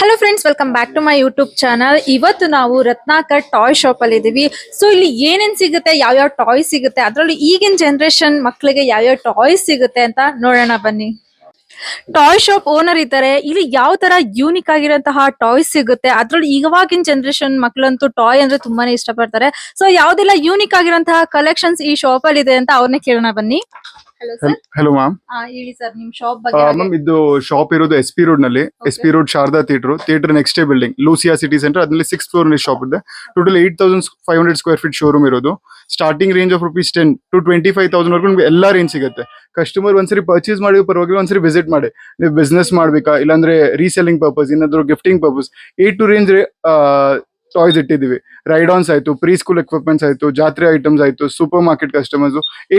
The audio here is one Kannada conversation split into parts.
Hello friends, welcome back to my YouTube channel. ಇವತ್ತು ನಾವು ರತ್ನಾಕರ್ ಟಾಯ್ ಶಾಪ್ ಅಲ್ಲಿ ಇದೀವಿ. ಸೊ ಇಲ್ಲಿ ಏನೇನ್ ಸಿಗುತ್ತೆ, ಯಾವ್ಯಾವ ಟಾಯ್ಸ್ ಸಿಗುತ್ತೆ, ಅದರಲ್ಲಿ ಈಗಿನ ಜನರೇಷನ್ ಮಕ್ಕಳಿಗೆ ಯಾವ್ಯಾವ ಟಾಯ್ಸ್ ಸಿಗುತ್ತೆ ಅಂತ ನೋಡೋಣ ಬನ್ನಿ. ಟಾಯ್ ಶಾಪ್ ಓನರ್ ಇದ್ದಾರೆ. ಇಲ್ಲಿ ಯಾವ ತರ ಯೂನಿಕ್ ಆಗಿರಂತಹ ಟಾಯ್ಸ್ ಸಿಗುತ್ತೆ, ಅದ್ರಲ್ಲಿ ಇವಾಗಿನ ಜನರೇಷನ್ ಮಕ್ಕಳಂತೂ ಟಾಯ್ ಅಂದ್ರೆ ತುಂಬಾನೇ ಇಷ್ಟಪಡ್ತಾರೆ. ಸೊ ಯಾವ್ದೆಲ್ಲ ಯೂನಿಕ್ ಆಗಿರಂತಹ ಕಲೆಕ್ಷನ್ಸ್ ಈ ಶಾಪ್ ಅಲ್ಲಿ ಇದೆ ಅಂತ ಅವ್ರನ್ನೇ ಕೇಳೋಣ ಬನ್ನಿ. Hello sir. Hello ma'am. ಹೇಳಿ ಸರ್, ನಿಮ್ ಶಾಪ್ ಬಗ್ಗೆ. ಮ್ಯಾಮ್, ಇದು ಶಾಪ್ ಇರೋದು SP ರೋಡ್ ನಲ್ಲಿ. SP road Sharada theatre next building Lucia City centre, ಅದ್ರಲ್ಲಿ 6th ಫ್ಲೋರ್ ನಲ್ಲಿ ಶಾಪ್ ಇದೆ. ಟೋಟಲ್ 8500 ಸ್ಕ್ವೇರ್ ಫೀಟ್ ಶೋರೂಮ್ ಇರೋದು. ಸ್ಟಾರ್ಟಿಂಗ್ ರೇಂಜ್ ಆಫ್ ₹10 to 25,000 ವರೆಗೂ ನಿಮ್ಗೆ ಎಲ್ಲಾ ರೇಂಜ್ ಸಿಗುತ್ತೆ. ಕಸ್ಟಮರ್ ಒಂದ್ಸರಿ ಪರ್ಚೇಸ್ ಮಾಡಿ ಪರವಾಗಿಲ್ಲ, ಒಂದ್ಸರಿ ವಿಸಿಟ್ ಮಾಡಿ. ನೀವು ಬಿಸ್ನೆಸ್ ಮಾಡ್ಬೇಕಾ, ಇಲ್ಲಾಂದ್ರೆ ರೀಸೆಲ್ಲಿಂಗ್ ಪರ್ಪಸ್, ಏನಾದ್ರು gifting purpose, to range toys ಇಟ್ಟಿದೀವಿ. ರೈಡ್ ಆನ್ಸ್ ಆಯ್ತು, ಪ್ರೀ ಸ್ಕೂಲ್ ಎಕ್ವಿಪ್ಮೆಂಟ್ಸ್ ಆಯ್ತು, ಜಾತ್ರೆ ಐಟಮ್ಸ್ ಆಯ್ತು, super market customers,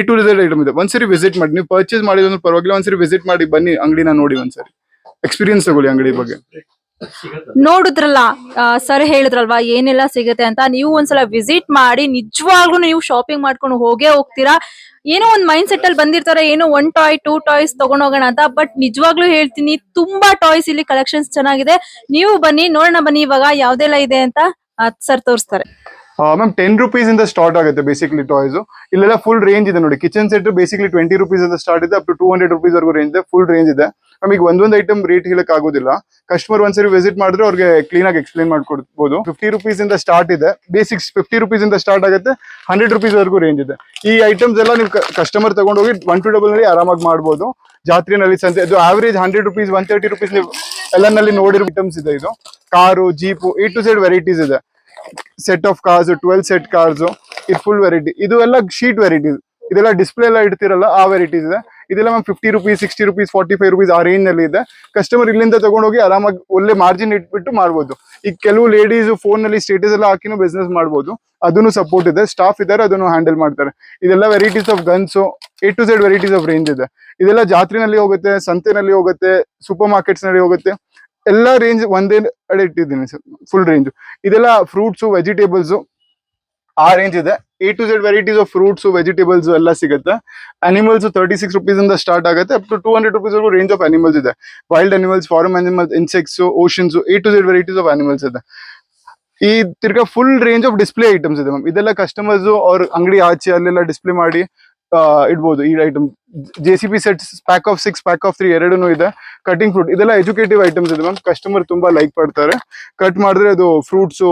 to result item ಇದೆ. ಒಂದ್ಸರಿ ವಿಸಿಟ್ ಮಾಡಿ. ನೀವು ಪರ್ಚೇಸ್ ಮಾಡಿದ್ರೆ ಪರವಾಗಿಲ್ಲ, ಒಂದ್ಸರಿ ವಿಸಿಟ್ ಮಾಡಿ ಬನ್ನಿ, ಅಂಗಡಿನ ನೋಡಿ, ಒಂದ್ಸರಿ ಎಕ್ಸ್ಪೀರಿಯನ್ಸ್ ತಗೊಳ್ಳಿ ಅಂಗಡಿ ಬಗ್ಗೆ. ನೋಡಿದ್ರಲ್ಲ ಸರ್ ಹೇಳಿದ್ರಲ್ವಾ ಏನೆಲ್ಲ ಸಿಗುತ್ತೆ ಅಂತ. ನೀವು ಒಂದ್ಸಲ ವಿಸಿಟ್ ಮಾಡಿ ನಿಜವಾಗ್ಲೂ ನೀವು ಶಾಪಿಂಗ್ ಮಾಡ್ಕೊಂಡು ಹೋಗ್ತೀರಾ. ಏನೋ ಒಂದ್ ಮೈಂಡ್ ಸೆಟ್ ಅಲ್ಲಿ ಬಂದಿರ್ತಾರೆ, ಏನೋ 1 ಟಾಯ್ 2 ಟಾಯ್ಸ್ ತಗೊಂಡ್ ಹೋಗೋಣ ಅಂತ. ಬಟ್ ನಿಜವಾಗ್ಲೂ ಹೇಳ್ತೀನಿ, ತುಂಬಾ ಟಾಯ್ಸ್ ಇಲ್ಲಿ ಕಲೆಕ್ಷನ್ಸ್ ಚೆನ್ನಾಗಿದೆ. ನೀವು ಬನ್ನಿ, ನೋಡೋಣ ಬನ್ನಿ ಇವಾಗ ಯಾವ್ದೆಲ್ಲ ಇದೆ ಅಂತ ಸರ್ ತೋರಿಸ್ತಾರೆ. ಮ್ಯಾಮ್, ₹10 ಇಂದ ಸ್ಟಾರ್ಟ್ ಆಗುತ್ತೆ ಬೇಸಿಕಲಿ ಟಾಯ್ಸ್. ಇಲ್ಲೆಲ್ಲ ಫುಲ್ ರೇಂಜ್ ಇದೆ ನೋಡಿ. ಕಿಚನ್ ಸೆಟ್ ಬೇಸಿಕಲಿ ₹20 ಇಂದ ಸ್ಟಾರ್ಟ್ ಇದೆ, ಅಪ್ ಟು ₹200 ವರೆಗೂ ರೇಂಜ್ ಇದೆ. ಫುಲ್ ರೇಂಜ್ ಇದೆ. ನಮಗೆ ಒಂದೊಂದು ಐಟಮ್ ರೇಟ್ ಹೇಳಕ್ ಆಗೋದಿಲ್ಲ. ಕಸ್ಟಮರ್ ಒಂದ್ಸರಿ ವಿಸಿಟ್ ಮಾಡಿದ್ರೆ ಅವ್ರಿಗೆ ಕ್ಲೀನ್ ಆಗಿ ಎಕ್ಸ್ಪ್ಲೈನ್ ಮಾಡ್ಕೊಡ್ಬೋದು. ₹50 ಇಂದ ಸ್ಟಾರ್ಟ್ ಇದೆ. ಬೇಸಿಕ್ಸ್ ₹50 ಇಂದ ಸ್ಟಾರ್ಟ್ ಆಗುತ್ತೆ, ₹100 ವರೆಗೂ ರೇಂಜ್ ಇದೆ. ಈ ಐಟಮ್ಸ್ ಎಲ್ಲ ನೀವು ಕಸ್ಟಮರ್ ತಗೊಂಡು ಹೋಗಿ 1 to 2 ನಲ್ಲಿ ಆರಾಮಾಗಿ ಮಾಡ್ಬೋದು. ಜಾತ್ರೆನಲ್ಲಿ ಸಂತೆ ಇದು ಆವರೇಜ್ ₹100, ₹130 ನೀವು ಎಲ್ಲನಲ್ಲಿ ನೋಡಿರೋ ಐಟಮ್ಸ್ ಇದೆ. ಇದು car, jeep, to Z varieties ಇದೆ. Set of cars, 12 set cars, ಇದು ಫುಲ್ ವೆರೈಟಿ. ಇದು ಎಲ್ಲ ಶೀಟ್ ವೆರೈಟೀಸ್. ಇದೆಲ್ಲ ಡಿಸ್ಪ್ಲೇ ಎಲ್ಲ ಇಡ್ತಿರಲ್ಲ, ಆ ವೆರೈಟೀಸ್ ಇದೆ. ಇದೆಲ್ಲ ಮ್ಯಾಮ್ ₹50, ₹60, ₹45 ಆ ರೇಂಜ್ ನಲ್ಲಿ ಇದೆ. ಕಸ್ಟಮರ್ ಇಲ್ಲಿಂದ ತಗೊಂಡೋಗಿ ಆರಾಮಾಗಿ ಒಳ್ಳೆ ಮಾರ್ಜಿನ್ ಇಟ್ಬಿಟ್ಟು ಮಾಡ್ಬೋದು. ಈಗ ಕೆಲವು ಲೇಡೀಸ್ ಫೋನ್ ನಲ್ಲಿ ಸ್ಟೇಟಸ್ ಎಲ್ಲ ಹಾಕಿನೂ ಬಿಸ್ನೆಸ್ ಮಾಡ್ಬೋದು. ಅದನ್ನು ಸಪೋರ್ಟ್ ಇದೆ, ಸ್ಟಾಫ್ ಇದ್ದಾರೆ, ಅದನ್ನು ಹ್ಯಾಂಡಲ್ ಮಾಡ್ತಾರೆ. ಇದೆಲ್ಲ varieties of guns, to Z varieties of range ಇದೆ. ಇದೆಲ್ಲ ಜಾತ್ರೆನಲ್ಲಿ ಹೋಗುತ್ತೆ, ಸಂತೆನಲ್ಲಿ ಹೋಗುತ್ತೆ, ಸೂಪರ್ ಮಾರ್ಕೆಟ್ಸ್ ನಲ್ಲಿ ಹೋಗುತ್ತೆ. ಎಲ್ಲಾ ರೇಂಜ್ ಒಂದೇ ಕಡೆ ಇಟ್ಟಿದ್ದೀನಿ ಸರ್, ಫುಲ್ ರೇಂಜ್. ಇದೆಲ್ಲ ಫ್ರೂಟ್ಸ್, ವೆಜಿಟೇಬಲ್ಸ್ ಆ ರೇಂಜ್ ಇದೆ. to Z varieties of fruits, vegetables ಎಲ್ಲ ಸಿಗುತ್ತೆ. ಅನಿಮಲ್ಸ್ ₹36 ಇಂದ ಸ್ಟಾರ್ಟ್ ಆಗುತ್ತೆ, ಅಪ್ ಟು ₹200 ವರೆಗೂ ರೇಂಜ್ ಆಫ್ ಅನಿಮಲ್ಸ್ ಇದೆ. Wild animals, farm animals, insects, oceans, to Z varieties of animals ಇದೆ. ಈ ತಿರ್ಗಾ full range of display items ಇದೆ ಮ್ಯಾಮ್. ಇದೆಲ್ಲ ಕಸ್ಟಮರ್ಸ್ ಅವ್ರ ಅಂಗಡಿ ಆಚೆ ಅಲ್ಲೆಲ್ಲ ಡಿಸ್ಪ್ಲೇ ಮಾಡಿ ಇಡ್ಬೋದು. ಈ item JCB sets, pack of 6, pack of 3 ಎರಡೂ ಇದೆ. ಕಟಿಂಗ್ ಫ್ರೂಟ್, ಇದೆಲ್ಲ ಎಜುಕೇಟಿವ್ ಐಟಮ್ಸ್ ಇದೆ ಮ್ಯಾಮ್. ಕಸ್ಟಮರ್ ತುಂಬಾ ಲೈಕ್ ಮಾಡ್ತಾರೆ. ಕಟ್ ಮಾಡಿದ್ರೆ ಅದು ಫ್ರೂಟ್ಸ್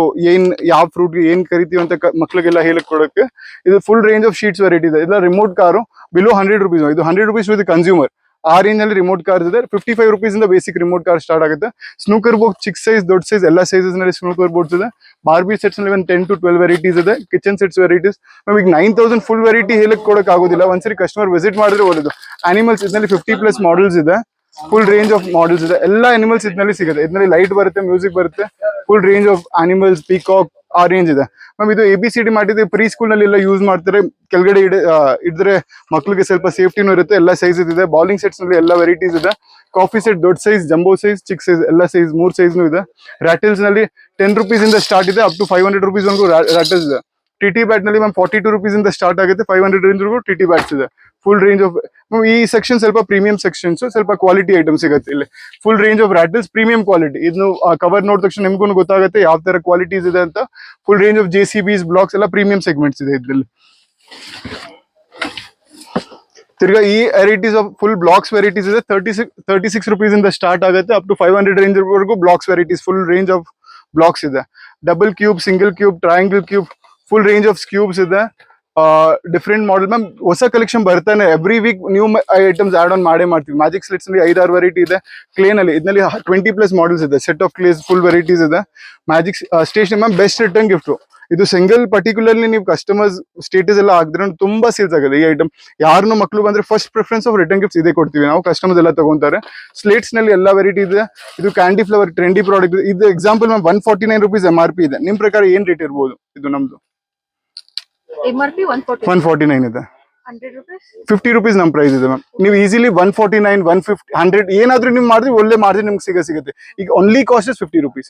ಯಾವ ಫ್ರೂಟ್ ಏನ್ ಕರಿತೀವಿ ಅಂತ ಮಕ್ಳಿಗೆಲ್ಲ ಹೇಳಕ್ ಕೊಡಕ್ಕೆ. ಇದು full range of sheets variety ಇದೆ. ಇದೆಲ್ಲ ರಿಮೋಟ್ ಕಾರು ಬಿಲೋ ₹100. ಇದು ₹100 ವಿತ್ ಕನ್ಸ್ಯೂಮರ್. ಆ ರೇಂಜ್ ನಲ್ಲಿ ರಿಮೋಟ್ ಕಾರ್ಸ್ ಇದೆ. ₹55 ಇಂದ ಬೇಸಿಕ್ ರಿಮೋಟ್ ಕಾರ್ ಸ್ಟಾರ್ಟ್ ಆಗುತ್ತೆ. ಸ್ನೂಕರ್ ಬೋರ್ಡ್ ಚಿಕ್ಕ ಸೈಜ್, ದೊಡ್ಡ ಸೈಜ್ ಎಲ್ಲ ಸೈಜಸ್ ನಲ್ಲಿ ಸ್ನೂಕರ್ ಬೋರ್ಡ್ಸ್ ಇದೆ. ಬಾರ್ಬಿ ಸೆಟ್ಸ್ ನಲ್ಲಿ 10 to 12 ವೆರೈಟೀಸ್ ಇದೆ. ಕಿಚನ್ ಸೆಟ್ಸ್ ವೆರೈಟೀಸ್ ನಮಗೆ 9,000 ಫುಲ್ ವೆರೈಟಿ ಹೇಳಕ್ ಕೊಡಕ್ ಆಗೋದಿಲ್ಲ. ಒಂದ್ಸರಿ ಕಸ್ಟಮರ್ ವಿಸಿಟ್ ಮಾಡಿದ್ರೆ ಒಳ್ಳೇದು. ಅನಿಮಲ್ಸ್ ಇದರಲ್ಲಿ 50+ ಮಾಡೆಲ್ಸ್ ಇದೆ. ಫುಲ್ ರೇಂಜ್ ಆಫ್ ಮಾಡೆಲ್ಸ್ ಇದೆ. ಎಲ್ಲ ಅನಿಮಲ್ಸ್ ಇದರಲ್ಲಿ ಸಿಗುತ್ತೆ. ಇದರಲ್ಲಿ ಲೈಟ್ ಬರುತ್ತೆ, ಮ್ಯೂಸಿಕ್ ಬರುತ್ತೆ. Full range of animals, peacock ಆ ರೇಂಜ್ ಇದೆ ಮ್ಯಾಮ್. ಇದು ABCD ಮಾಡಿದ್ರೆ ಪ್ರೀ ಸ್ಕೂಲ್ ನಲ್ಲಿ ಎಲ್ಲ ಯೂಸ್ ಮಾಡ್ತಾರೆ. ಕೆಳಗಡೆ ಇದ್ರೆ ಮಕ್ಳಿಗೆ ಸ್ವಲ್ಪ ಸೇಫ್ಟಿನೂ ಇರುತ್ತೆ. ಎಲ್ಲ ಸೈಜ್ ಇದೆ. ಬಾಲಿಂಗ್ ಸೆಟ್ಸ್ ನಲ್ಲಿ ಎಲ್ಲ ವೆರೈಟೀಸ್ ಇದೆ. ಕಾಫಿ ಸೆಟ್ ದೊಡ್ಡ ಸೈಜ್, ಜಂಬೋ ಸೈಜ್, ಚಿಕ್ಕ ಸೈಜ್ ಎಲ್ಲ ಸೈಜ್ 3 ಸೈಜ್ನು ಇದೆ. ರಾಟಲ್ಸ್ ನಲ್ಲಿ ₹10 ಇಂದ ಸ್ಟಾರ್ಟ್ ಇದೆ, ಅಪ್ ಟು ₹500 ವರೆಗೂ ರಾಟಲ್ಸ್ ಇದೆ. TT ಬ್ಯಾಟ್ ನಲ್ಲಿ ಮ್ಯಾಮ್ ₹42 ಇಂದ ಸ್ಟಾರ್ಟ್ ಆಗುತ್ತೆ, ₹500 ವರೆಗೂ TT ಬ್ಯಾಟ್ಸ್ ಇದೆ. ಫುಲ್ ರೇಂಜ್ ಆಫ್ ಈ ಸೆಕ್ಷನ್ ಸ್ವಲ್ಪ ಪ್ರೀಮಿಯಂ ಸೆಕ್ಷನ್ಸ್, ಸ್ವಲ್ಪ ಕ್ವಾಲಿಟಿ ಐಟಮ್ ಸಿಗುತ್ತೆ ಇಲ್ಲಿ. Full range of rattles, premium quality. ಇದನ್ನು ಕವರ್ ನೋಡಿದ ತಕ್ಷಣ ನಿಮ್ಗೂ ಗೊತ್ತಾಗುತ್ತೆ ಯಾವ ತರ ಕ್ವಾಲಿಟೀಸ್ ಇದೆ ಅಂತ. Full range of JCBs, blocks ಎಲ್ಲ ಪ್ರೀಮಿಯಂ ಸೆಗ್ಮೆಂಟ್ಸ್ ಇದೆ ಇದರಲ್ಲಿ. ತಿರ್ಗಾ ಈ varieties of full blocks varieties ಇದೆ. ₹36 ಇಂದ ಸ್ಟಾರ್ಟ್ ಆಗುತ್ತೆ, ಅಪ್ ಟು ₹500 ರೇಂಜ್ ವರೆಗೂ blocks varieties. Full range of blocks ಇದೆ. Double cube, single cube, triangle cube, full range of cubes ಇದೆ. Different model ma'am. ಹೊಸ ಕಲೆಕ್ಷನ್ ಬರ್ತಾನೆ every week. New items add on ಮಾಡ್ತೀವಿ. ಮ್ಯಾಜಿಕ್ ಸ್ಲೆಟ್ಸ್ ನಲ್ಲಿ 5-6 ವೆರೈಟಿ ಇದೆ. ಕ್ಲೇ ನಲ್ಲಿ ಇದರಲ್ಲಿ 20+ ಮಾಡೆಲ್ಸ್ ಇದೆ. Set of clays full varieties ಇದೆ. Magic station ma'am, best return gift. ಇದು ಸಿಂಗಲ್ ಪರ್ಟಿಕ್ಯುಲರ್ಲಿ ನೀವು ಕಸ್ಟಮರ್ಸ್ ಸ್ಟೇಟಸ್ ಎಲ್ಲ ಹಾಕಿದ್ರೆ ತುಂಬಾ ಸೇಲ್ಸ್ ಆಗುತ್ತೆ ಈ ಐಟಮ್. ಯಾರನ್ನು ಮಕ್ಕಳು ಬಂದ್ರೆ first preference of return gifts ಇದೇ ಕೊಡ್ತೀವಿ ನಾವು. ಕಸ್ಟಮರ್ಸ್ ಎಲ್ಲ ತಗೊಂತಾರೆ. ಸ್ಲೇಟ್ಸ್ ನಲ್ಲಿ ಎಲ್ಲ ವೆರೈಟಿ ಇದೆ. ಇದು ಕ್ಯಾಂಡಿ ಫ್ಲವರ್ ಟ್ರೆಂಡಿ ಪ್ರಾಡಕ್ಟ್. ಇದು ಎಕ್ಸಾಂಪಲ್ ಮ್ಯಾಮ್ ₹149 MRP ಇದೆ. ನಿಮ್ ಪ್ರಕಾರ ಏನ್ ರೇಟ್ ಇರ್ಬೋದು? ಇದು ನಮ್ದು MRP 149 ಇದೆ. ₹100 ₹50 ನಮ್ ಪ್ರೈಸ್ ಇದೆ ಮ್ಯಾಮ್. ನೀವು ಈಸಿಲಿ 149, 150, 100 ಏನಾದ್ರೂ ನೀವು ಮಾಡಿದ್ರೆ ಒಳ್ಳೆ ಮಾರ್ಜಿನ್ ನಿಮ್ಗೆ ಸಿಗುತ್ತೆ. ಈಗ only cost is ₹50.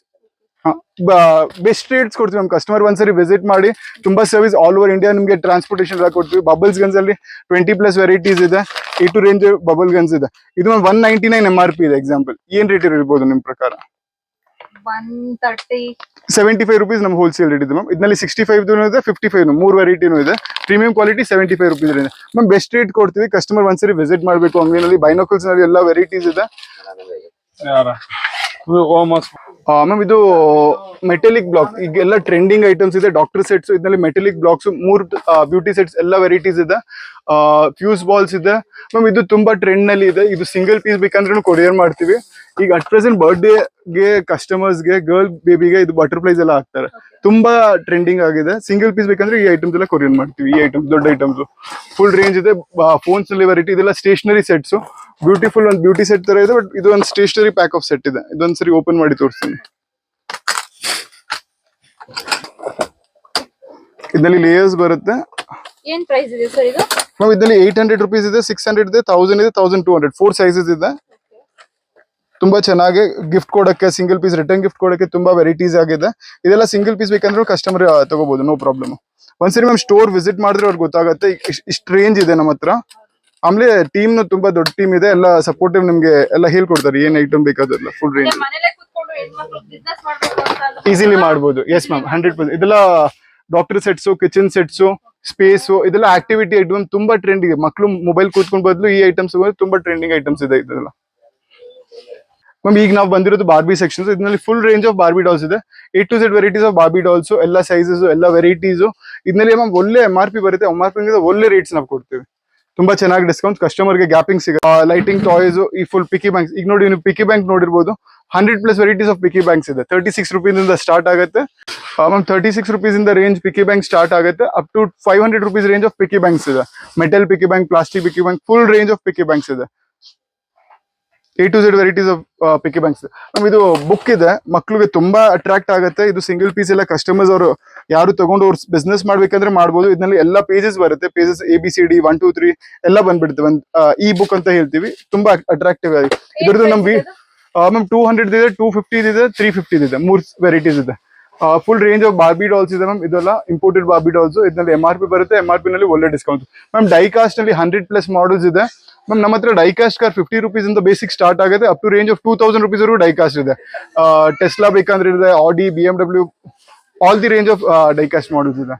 Best rates ಕೊಡ್ತೀವಿ ನಮ್ ಕಸ್ಟಮರ್. ಒಂದ್ಸರಿ ವಿಸಿಟ್ ಮಾಡಿ. ತುಂಬಾ ಸರ್ವಿಸ್ ಆಲ್ ಓವರ್ ಇಂಡಿಯಾ. ನಿಮ್ಗೆ ಟ್ರಾನ್ಸ್ಪೋರ್ಟೇಷನ್ ಎಲ್ಲ ಕೊಡ್ತೀವಿ. ಬಬಲ್ಸ್ ಗನ್ಸ್ ಅಲ್ಲಿ 20+ ವೆರೈಟೀಸ್ ಇದೆ. to ರೇಂಜ್ ಬಬಲ್ ಗನ್ಸ್ ಇದೆ. ಇದು 199 MRP ಇದೆ. ಎಕ್ಸಾಂಪಲ್ ಏನ್ ರೇಟ್ ಇರ್ಬೋದು ನಿಮ್ ಪ್ರಕಾರ? 130. 75 rupees ನಮ್ಗೆ ಹೋಲ್ಸೇಲ್ ರೇಟ್ ಇದೆ ಮ್ಯಾಮ್. ಇದರಲ್ಲಿ 65 ಇದೆ, 55 ಮೂರು ವೆರೈಟಿನೂ ಇದೆ. ಪ್ರೀಮಿಯಂ ಕ್ವಾಲಿಟಿ 75 rupees ಇದೆ ಮ್ಯಾಮ್. ಬೆಸ್ಟ್ ರೇಟ್ ಕೊಡ್ತೀವಿ, ಕಸ್ಟಮರ್ ಒಂದ್ಸರಿ ವಿಸಿಟ್ ಮಾಡಬೇಕು ಅಂಗಡಿನಲ್ಲಿ. ಬೈನಾಕಲ್ಸ್ ನಲ್ಲಿ ಎಲ್ಲ ವೆರೈಟೀಸ್ ಇದೆ ಮ್ಯಾಮ್. ಇದು ಮೆಟಲಿಕ್ ಬ್ಲಾಕ್ ಈಗ ಎಲ್ಲ ಟ್ರೆಂಡಿಂಗ್ ಐಟಮ್ಸ್ ಇದೆ. ಡಾಕ್ಟರ್ ಸೆಟ್ಸ್ ಇದರಲ್ಲಿ ಮೆಟಲಿಕ್ ಬ್ಲಾಕ್ಸ್, 3 ಬ್ಯೂಟಿ ಸೆಟ್ಸ್ ಎಲ್ಲ ವೆರೈಟೀಸ್ ಇದೆ. ಫ್ಯೂಸ್ ಬಾಲ್ಸ್ ಇದೆ ಮ್ಯಾಮ್. ಇದು ತುಂಬಾ ಟ್ರೆಂಡ್ ನಲ್ಲಿ ಇದೆ. ಇದು ಸಿಂಗಲ್ ಪೀಸ್ ಬೇಕಂದ್ರೆ ಕೊರಿಯರ್ ಮಾಡ್ತೀವಿ. ಈಗ ಅಟ್ ಪ್ರೆಸೆಂಟ್ ಬರ್ಡೇಗೆ ಕಸ್ಟಮರ್ಸ್ಗೆ ಗರ್ಲ್ ಬೇಬಿಗೆ ಇದು ಬಟರ್ಫ್ಲೈಸ್ ಎಲ್ಲ ಹಾಕ್ತಾರೆ. ತುಂಬಾ ಟ್ರೆಂಡಿಂಗ್ ಆಗಿದೆ. ಸಿಂಗಲ್ ಪೀಸ್ ಬೇಕಂದ್ರೆ ಈ ಐಟಮ್ಸ್ ಎಲ್ಲ ಕೊರಿಯರ್ ಮಾಡ್ತೀವಿ. ಈ ಐಟಮ್ಸ್ ದೊಡ್ಡ ಐಟಮ್ಸ್ ಫುಲ್ ರೇಂಜ್ ಇದೆ. ಫೋನ್ಸ್ ನಲ್ಲಿ ವೆರೈಟಿ ಇದೆಲ್ಲ ಸ್ಟೇಷನರಿ ಸೆಟ್ಸ್. ಬ್ಯೂಟಿಫುಲ್ ಒಂದು ಬ್ಯೂಟಿ ಸೆಟ್ ತರ ಇದೆ, ಬಟ್ ಇದು ಒಂದು ಸ್ಟೇಷನರಿ ಪ್ಯಾಕ್ ಆಫ್ ಸೆಟ್ ಇದೆ. ಇದೊಂದ್ಸರಿ ಓಪನ್ ಮಾಡಿ ತೋರಿಸ್ತೀನಿ. ಇದರಲ್ಲಿ ಲೇಯರ್ಸ್ ಬರುತ್ತೆ. ಏನ್ ಪ್ರೈಸ್ ಇದೆ ಸರ್ ಇದು? ನಾವು ಇದರಲ್ಲಿ 800 rupees ಇದೆ, 600 ಇದೆ, 1000 ಇದೆ, 1200. 4 ಸೈಜಸ್ ಇದೆ. ತುಂಬಾ ಚೆನ್ನಾಗಿ ಗಿಫ್ಟ್ ಕೊಡಕ್ಕೆ, ಸಿಂಗಲ್ ಪೀಸ್ ರಿಟರ್ನ್ ಗಿಫ್ಟ್ ಕೊಡಕ್ಕೆ ತುಂಬಾ ವೆರೈಟೀಸ್ ಆಗಿದೆ. ಇದೆಲ್ಲ ಸಿಂಗಲ್ ಪೀಸ್ ಬೇಕಂದ್ರೆ ಕಸ್ಟಮರ್ ತಗೋಬಹುದು, ನೋ ಪ್ರಾಬ್ಲಮ್. ಒಂದ್ಸರಿ ಮ್ಯಾಮ್ ಸ್ಟೋರ್ ವಿಸಿಟ್ ಮಾಡಿದ್ರೆ ಅವ್ರಿಗೆ ಗೊತ್ತಾಗುತ್ತೆ ಇಷ್ಟು ರೇಂಜ್ ಇದೆ ನಮ್ಮ ಹತ್ರ. ಆಮೇಲೆ ಟೀಮ್ ತುಂಬಾ ದೊಡ್ಡ ಟೀಮ್ ಇದೆ, ಎಲ್ಲ ಸಪೋರ್ಟಿವ್, ನಿಮ್ಗೆ ಎಲ್ಲ ಹೇಳ್ಕೊಡ್ತಾರೆ ಏನ್ ಐಟಮ್ ಬೇಕಾದ್ರಲ್ಲ. ಫುಲ್ ರೇಂಜ್ ಮನೇಲೆ ಕೂತ್ಕೊಂಡು ಹೆಣ್ಮಕ್ಳು ಬಿಸ್ನೆಸ್ ಮಾಡ್ಬೇಕು ಅಂತ ಈಸಿಲಿ ಮಾಡ್ಬೋದು. Yes ma'am, 100%. ಇದೆಲ್ಲ doctor sets, kitchen sets, space, ಇದೆಲ್ಲ ಆಕ್ಟಿವಿಟಿ ಐಟಮ್ ತುಂಬಾ ಟ್ರೆಂಡ್ ಇದೆ. ಮಕ್ಕಳು ಮೊಬೈಲ್ ಕೂತ್ಕೊಂಡ್ ಬದಲು ಈ ಐಟಮ್ಸ್ ತುಂಬಾ ಟ್ರೆಂಡಿಂಗ್ ಐಟಮ್ಸ್ ಇದೆ ಇದೆಲ್ಲ ಮ್ಯಾಮ್. ಈಗ ನಾವು ಬಂದಿರೋದು ಬಾರ್ಬಿ ಸೆಕ್ಷನ್ಸ್. ಇದರಲ್ಲಿ full range of Barbie dolls ಇದೆ. A to Z varieties of Barbie dolls, ಎಲ್ಲ ಸೈಜಸ್, ಎಲ್ಲ ವೆರೈಟೀಸ್. ಇದರಲ್ಲಿ ಮ್ಯಾಮ್ ಒಳ್ಳೆ MRP ಬರುತ್ತೆ. MRP ಒಳ್ಳೆ ರೇಟ್ಸ್ ನಾವು ಕೊಡ್ತೀವಿ. ತುಂಬಾ ಚೆನ್ನಾಗಿ ಡಿಸ್ಕೌಂಟ್, ಕಸ್ಟಮರ್ಗೆ ಗ್ಯಾಪಿಂಗ್ ಸಿಗುತ್ತೆ. ಲೈಟಿಂಗ್ ಟಾಯ್ಸ್, ಈ ಫುಲ್ ಪಿಕ್ಕಿ ಬ್ಯಾಂಕ್ಸ್. ಈಗ ನೋಡಿ ನೀವು ಪಿಕ್ಕಿ ಬ್ಯಾಂಕ್ ನೋಡಿರ್ಬೋದು. 100+ ವೆರೈಟೀಸ್ ಆಫ್ ಪಿಕ್ಕಿ ಬ್ಯಾಂಕ್ಸ್ ಇದೆ. 36 rupees ಇಂದ ಸ್ಟಾರ್ಟ್ ಆಗುತ್ತೆ ಮ್ಯಾಮ್. 36 rupees ಇಂದ ರೇಂಜ್ ಪಿಕ್ಕಿ ಬ್ಯಾಂಕ್ ಸ್ಟಾರ್ಟ್ ಆಗುತ್ತೆ. Up to 500 rupees range of piggy banks ಇದೆ. Metal piggy bank, plastic piggy bank, full range of piggy banks ಇದೆ. A to Z varieties of piggy banks. ಇದು ಬುಕ್ ಇದೆ, ಮಕ್ಳಿಗೆ ತುಂಬಾ ಅಟ್ರಾಕ್ಟ್ ಆಗುತ್ತೆ. ಇದು ಸಿಂಗಲ್ ಪೀಸ್ ಎಲ್ಲ ಕಸ್ಟಮರ್ಸ್ ಅವರು ಯಾರು ತಗೊಂಡು ಅವ್ರು ಬಿಸ್ನೆಸ್ ಮಾಡ್ಬೇಕಂದ್ರೆ ಮಾಡ್ಬೋದು. ಇದರಲ್ಲಿ ಎಲ್ಲ ಪೇಜಸ್ ಬರುತ್ತೆ. ಪೇಜಸ್ ABCD 1 2 3 ಎಲ್ಲ ಬಂದ್ಬಿಡುತ್ತೆ. ಒಂದು ಈ ಬುಕ್ ಅಂತ ಹೇಳ್ತೀವಿ. ತುಂಬಾ ಅಟ್ರಾಕ್ಟಿವ್ ಆಗಿ ಇದ್ರದ್ದು ನಮ್ ಮ್ಯಾಮ್ 200 ಇದೆ, 250 ಇದೆ, 350 ಇದೆ. 3 ವೆರೈಟೀಸ್ ಇದೆ. Full range of Barbie dolls ಇದೆ ಮ್ಯಾಮ್. ಇದೆಲ್ಲ ಇಂಪೋರ್ಟೆಡ್ ಬಾರ್ಬಿ ಡಾಲ್ಸ್. ಇದರಲ್ಲಿ MRP ಬರುತ್ತೆ. MRP ನಲ್ಲಿ ಒಳ್ಳೆ ಡಿಸ್ಕೌಂಟ್ ಮ್ಯಾಮ್. ಡೈಕಾಸ್ಟ್ ನಲ್ಲಿ 100+ ಮಾಡಲ್ಸ್ ಇದೆ ಮ್ಯಾಮ್. ನಮ್ಮ ಹತ್ರ ಡೈಕಾಸ್ಟ್ ಕಾರ್ 50 rupees ಇಂದ ಬೇಸಿಕ್ ಸ್ಟಾರ್ಟ್ ಆಗುತ್ತೆ. Up to range of 2000 rupees ವರೆಗೂ ಡೈಕಾಸ್ಟ್ ಇದೆ. ಟೆಸ್ಲಾ ಬೇಕಂದ್ರೆ ಇದೆ, Audi, BMW, all the range of diecast models ಇದೆ.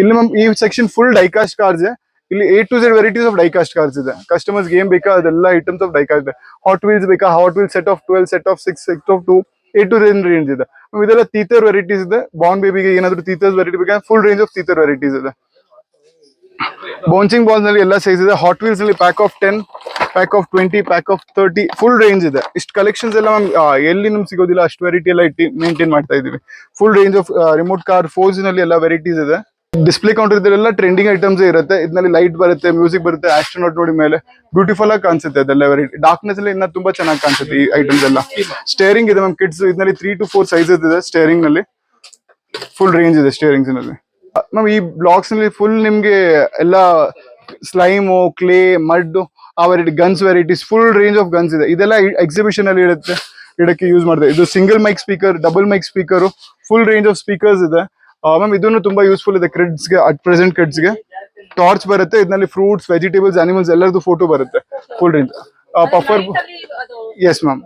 ಇಲ್ಲಿ ಮ್ಯಾಮ್ ಈ ಸೆಕ್ಷನ್ ಫುಲ್ ಡೈಕಾಸ್ಟ್ ಕಾರ್ಸ್ ಇದೆ. ಇಲ್ಲಿ A to Z varieties of diecast cars ಇದೆ. ಕಸ್ಟಮರ್ಸ್ ಏನ್ ಬೇಕಾ ಅದೆಲ್ಲ ಐಟಮ್ಸ್ ಆಫ್ ಡೈಕಾಸ್ಟ್ ಇದೆ. ಹಾಟ್ ವೀಲ್ಸ್ ಬೇಕಾ, Hot Wheel set of 12, set of 6, set of 2, A to Z range ಇದೆ. ಇದೆಲ್ಲ ತೀತರ್ ವೆರೈಟೀಸ್ ಇದೆ. ಬಾರ್ನ್ ಬೇಬಿಗೆ ಏನಾದ್ರು ತೀತರ್ಸ್ ವೆರೈಟಿ ಬೇಕಾ, full range of teether varieties ಇದೆ. ಬೌನ್ಸಿಂಗ್ ಬಾಲ್ಸ್ ನಲ್ಲಿ ಎಲ್ಲ ಸೈಜ್ ಇದೆ. ಹಾಟ್ ವೀಲ್ಸ್ ನಲ್ಲಿ pack of 10, pack of 20, pack of 30, full range ಇದೆ. ಇಷ್ಟು ಕಲೆಕ್ಷನ್ಸ್ ಎಲ್ಲ ಮ್ಯಾಮ್ ಎಲ್ಲಿ ನಮ್ಗೆ ಸಿಗೋದಿಲ್ಲ. ಅಷ್ಟು ವೆರೈಟಿ ಎಲ್ಲ ಮೇಂಟೈನ್ ಮಾಡ್ತಾ ಇದೀವಿ. Full range of remote car, force ನಲ್ಲಿ ಎಲ್ಲ ವೆರೈಟೀಸ್ ಇದೆ. ಡಿಸ್ಪ್ಲೇ ಕೌಂಟರ್ ಇದೆಲ್ಲ ಟ್ರೆಂಡಿಂಗ್ ಐಟಮ್ಸ್ ಇರುತ್ತೆ. ಇದರಲ್ಲಿ ಲೈಟ್ ಬರುತ್ತೆ, ಮ್ಯೂಸಿಕ್ ಬರುತ್ತೆ, ಆಸ್ಟ್ರೋನಾಟ್ ನೋಡಿ ಮೇಲೆ ಬ್ಯೂಟಿಫುಲ್ ಆಗಿ ಕಾಣಿಸುತ್ತೆ. ಅದೆಲ್ಲ ವೆರೈಟಿ ಡಾರ್ಕ್ನೆಸ್ ಅಲ್ಲಿ ಇನ್ನ ತುಂಬಾ ಚೆನ್ನಾಗಿ ಕಾಣಿಸುತ್ತೆ ಈ ಐಟಮ್ಸ್ ಎಲ್ಲ. ಸ್ಟೇರಿಂಗ್ ಇದೆ ಮ್ಯಾಮ್ ಕಿಡ್ಸ್. ಇದರಲ್ಲಿ 3 to 4 ಸೈಜಸ್ ಇದೆ ಸ್ಟೇರಿಂಗ್ ನಲ್ಲಿ. ಫುಲ್ ರೇಂಜ್ ಇದೆ ಸ್ಟೇರಿಂಗ್ಸ್ ನಲ್ಲಿ ಮ್ಯಾಮ್. ಈ ಬ್ಲಾಕ್ಸ್ ನಲ್ಲಿ ಫುಲ್ ನಿಮ್ಗೆ ಎಲ್ಲ ಸ್ಲೈಮು, ಕ್ಲೇ, ಮಡ್, ಆ variety guns varieties, full range of guns ಇದೆ. ಇದೆಲ್ಲ ಎಕ್ಸಿಬಿಷನ್ ಅಲ್ಲಿ ಇರುತ್ತೆ, ಇಡಕ್ಕೆ ಯೂಸ್ ಮಾಡ್ತಾರೆ. ಇದು single mic speaker, double mic speaker, full range of speakers ಇದೆ ಮ್ಯಾಮ್. ಇದನ್ನು ತುಂಬಾ ಯೂಸ್ಫುಲ್ ಇದೆ ಕಿಡ್ಸ್ಗೆ. ಅಟ್ ಪ್ರೆಸೆಂಟ್ ಕಿಡ್ಸ್ಗೆ ಟಾರ್ಚ್ ಬರುತ್ತೆ. ಇದರಲ್ಲಿ ಫ್ರೂಟ್ಸ್, ವೆಜಿಟೇಬಲ್ಸ್, ಅನಿಮಲ್ಸ್ ಎಲ್ಲರದ್ದು ಫೋಟೋ ಬರುತ್ತೆ. Full range puffer, yes ma'am.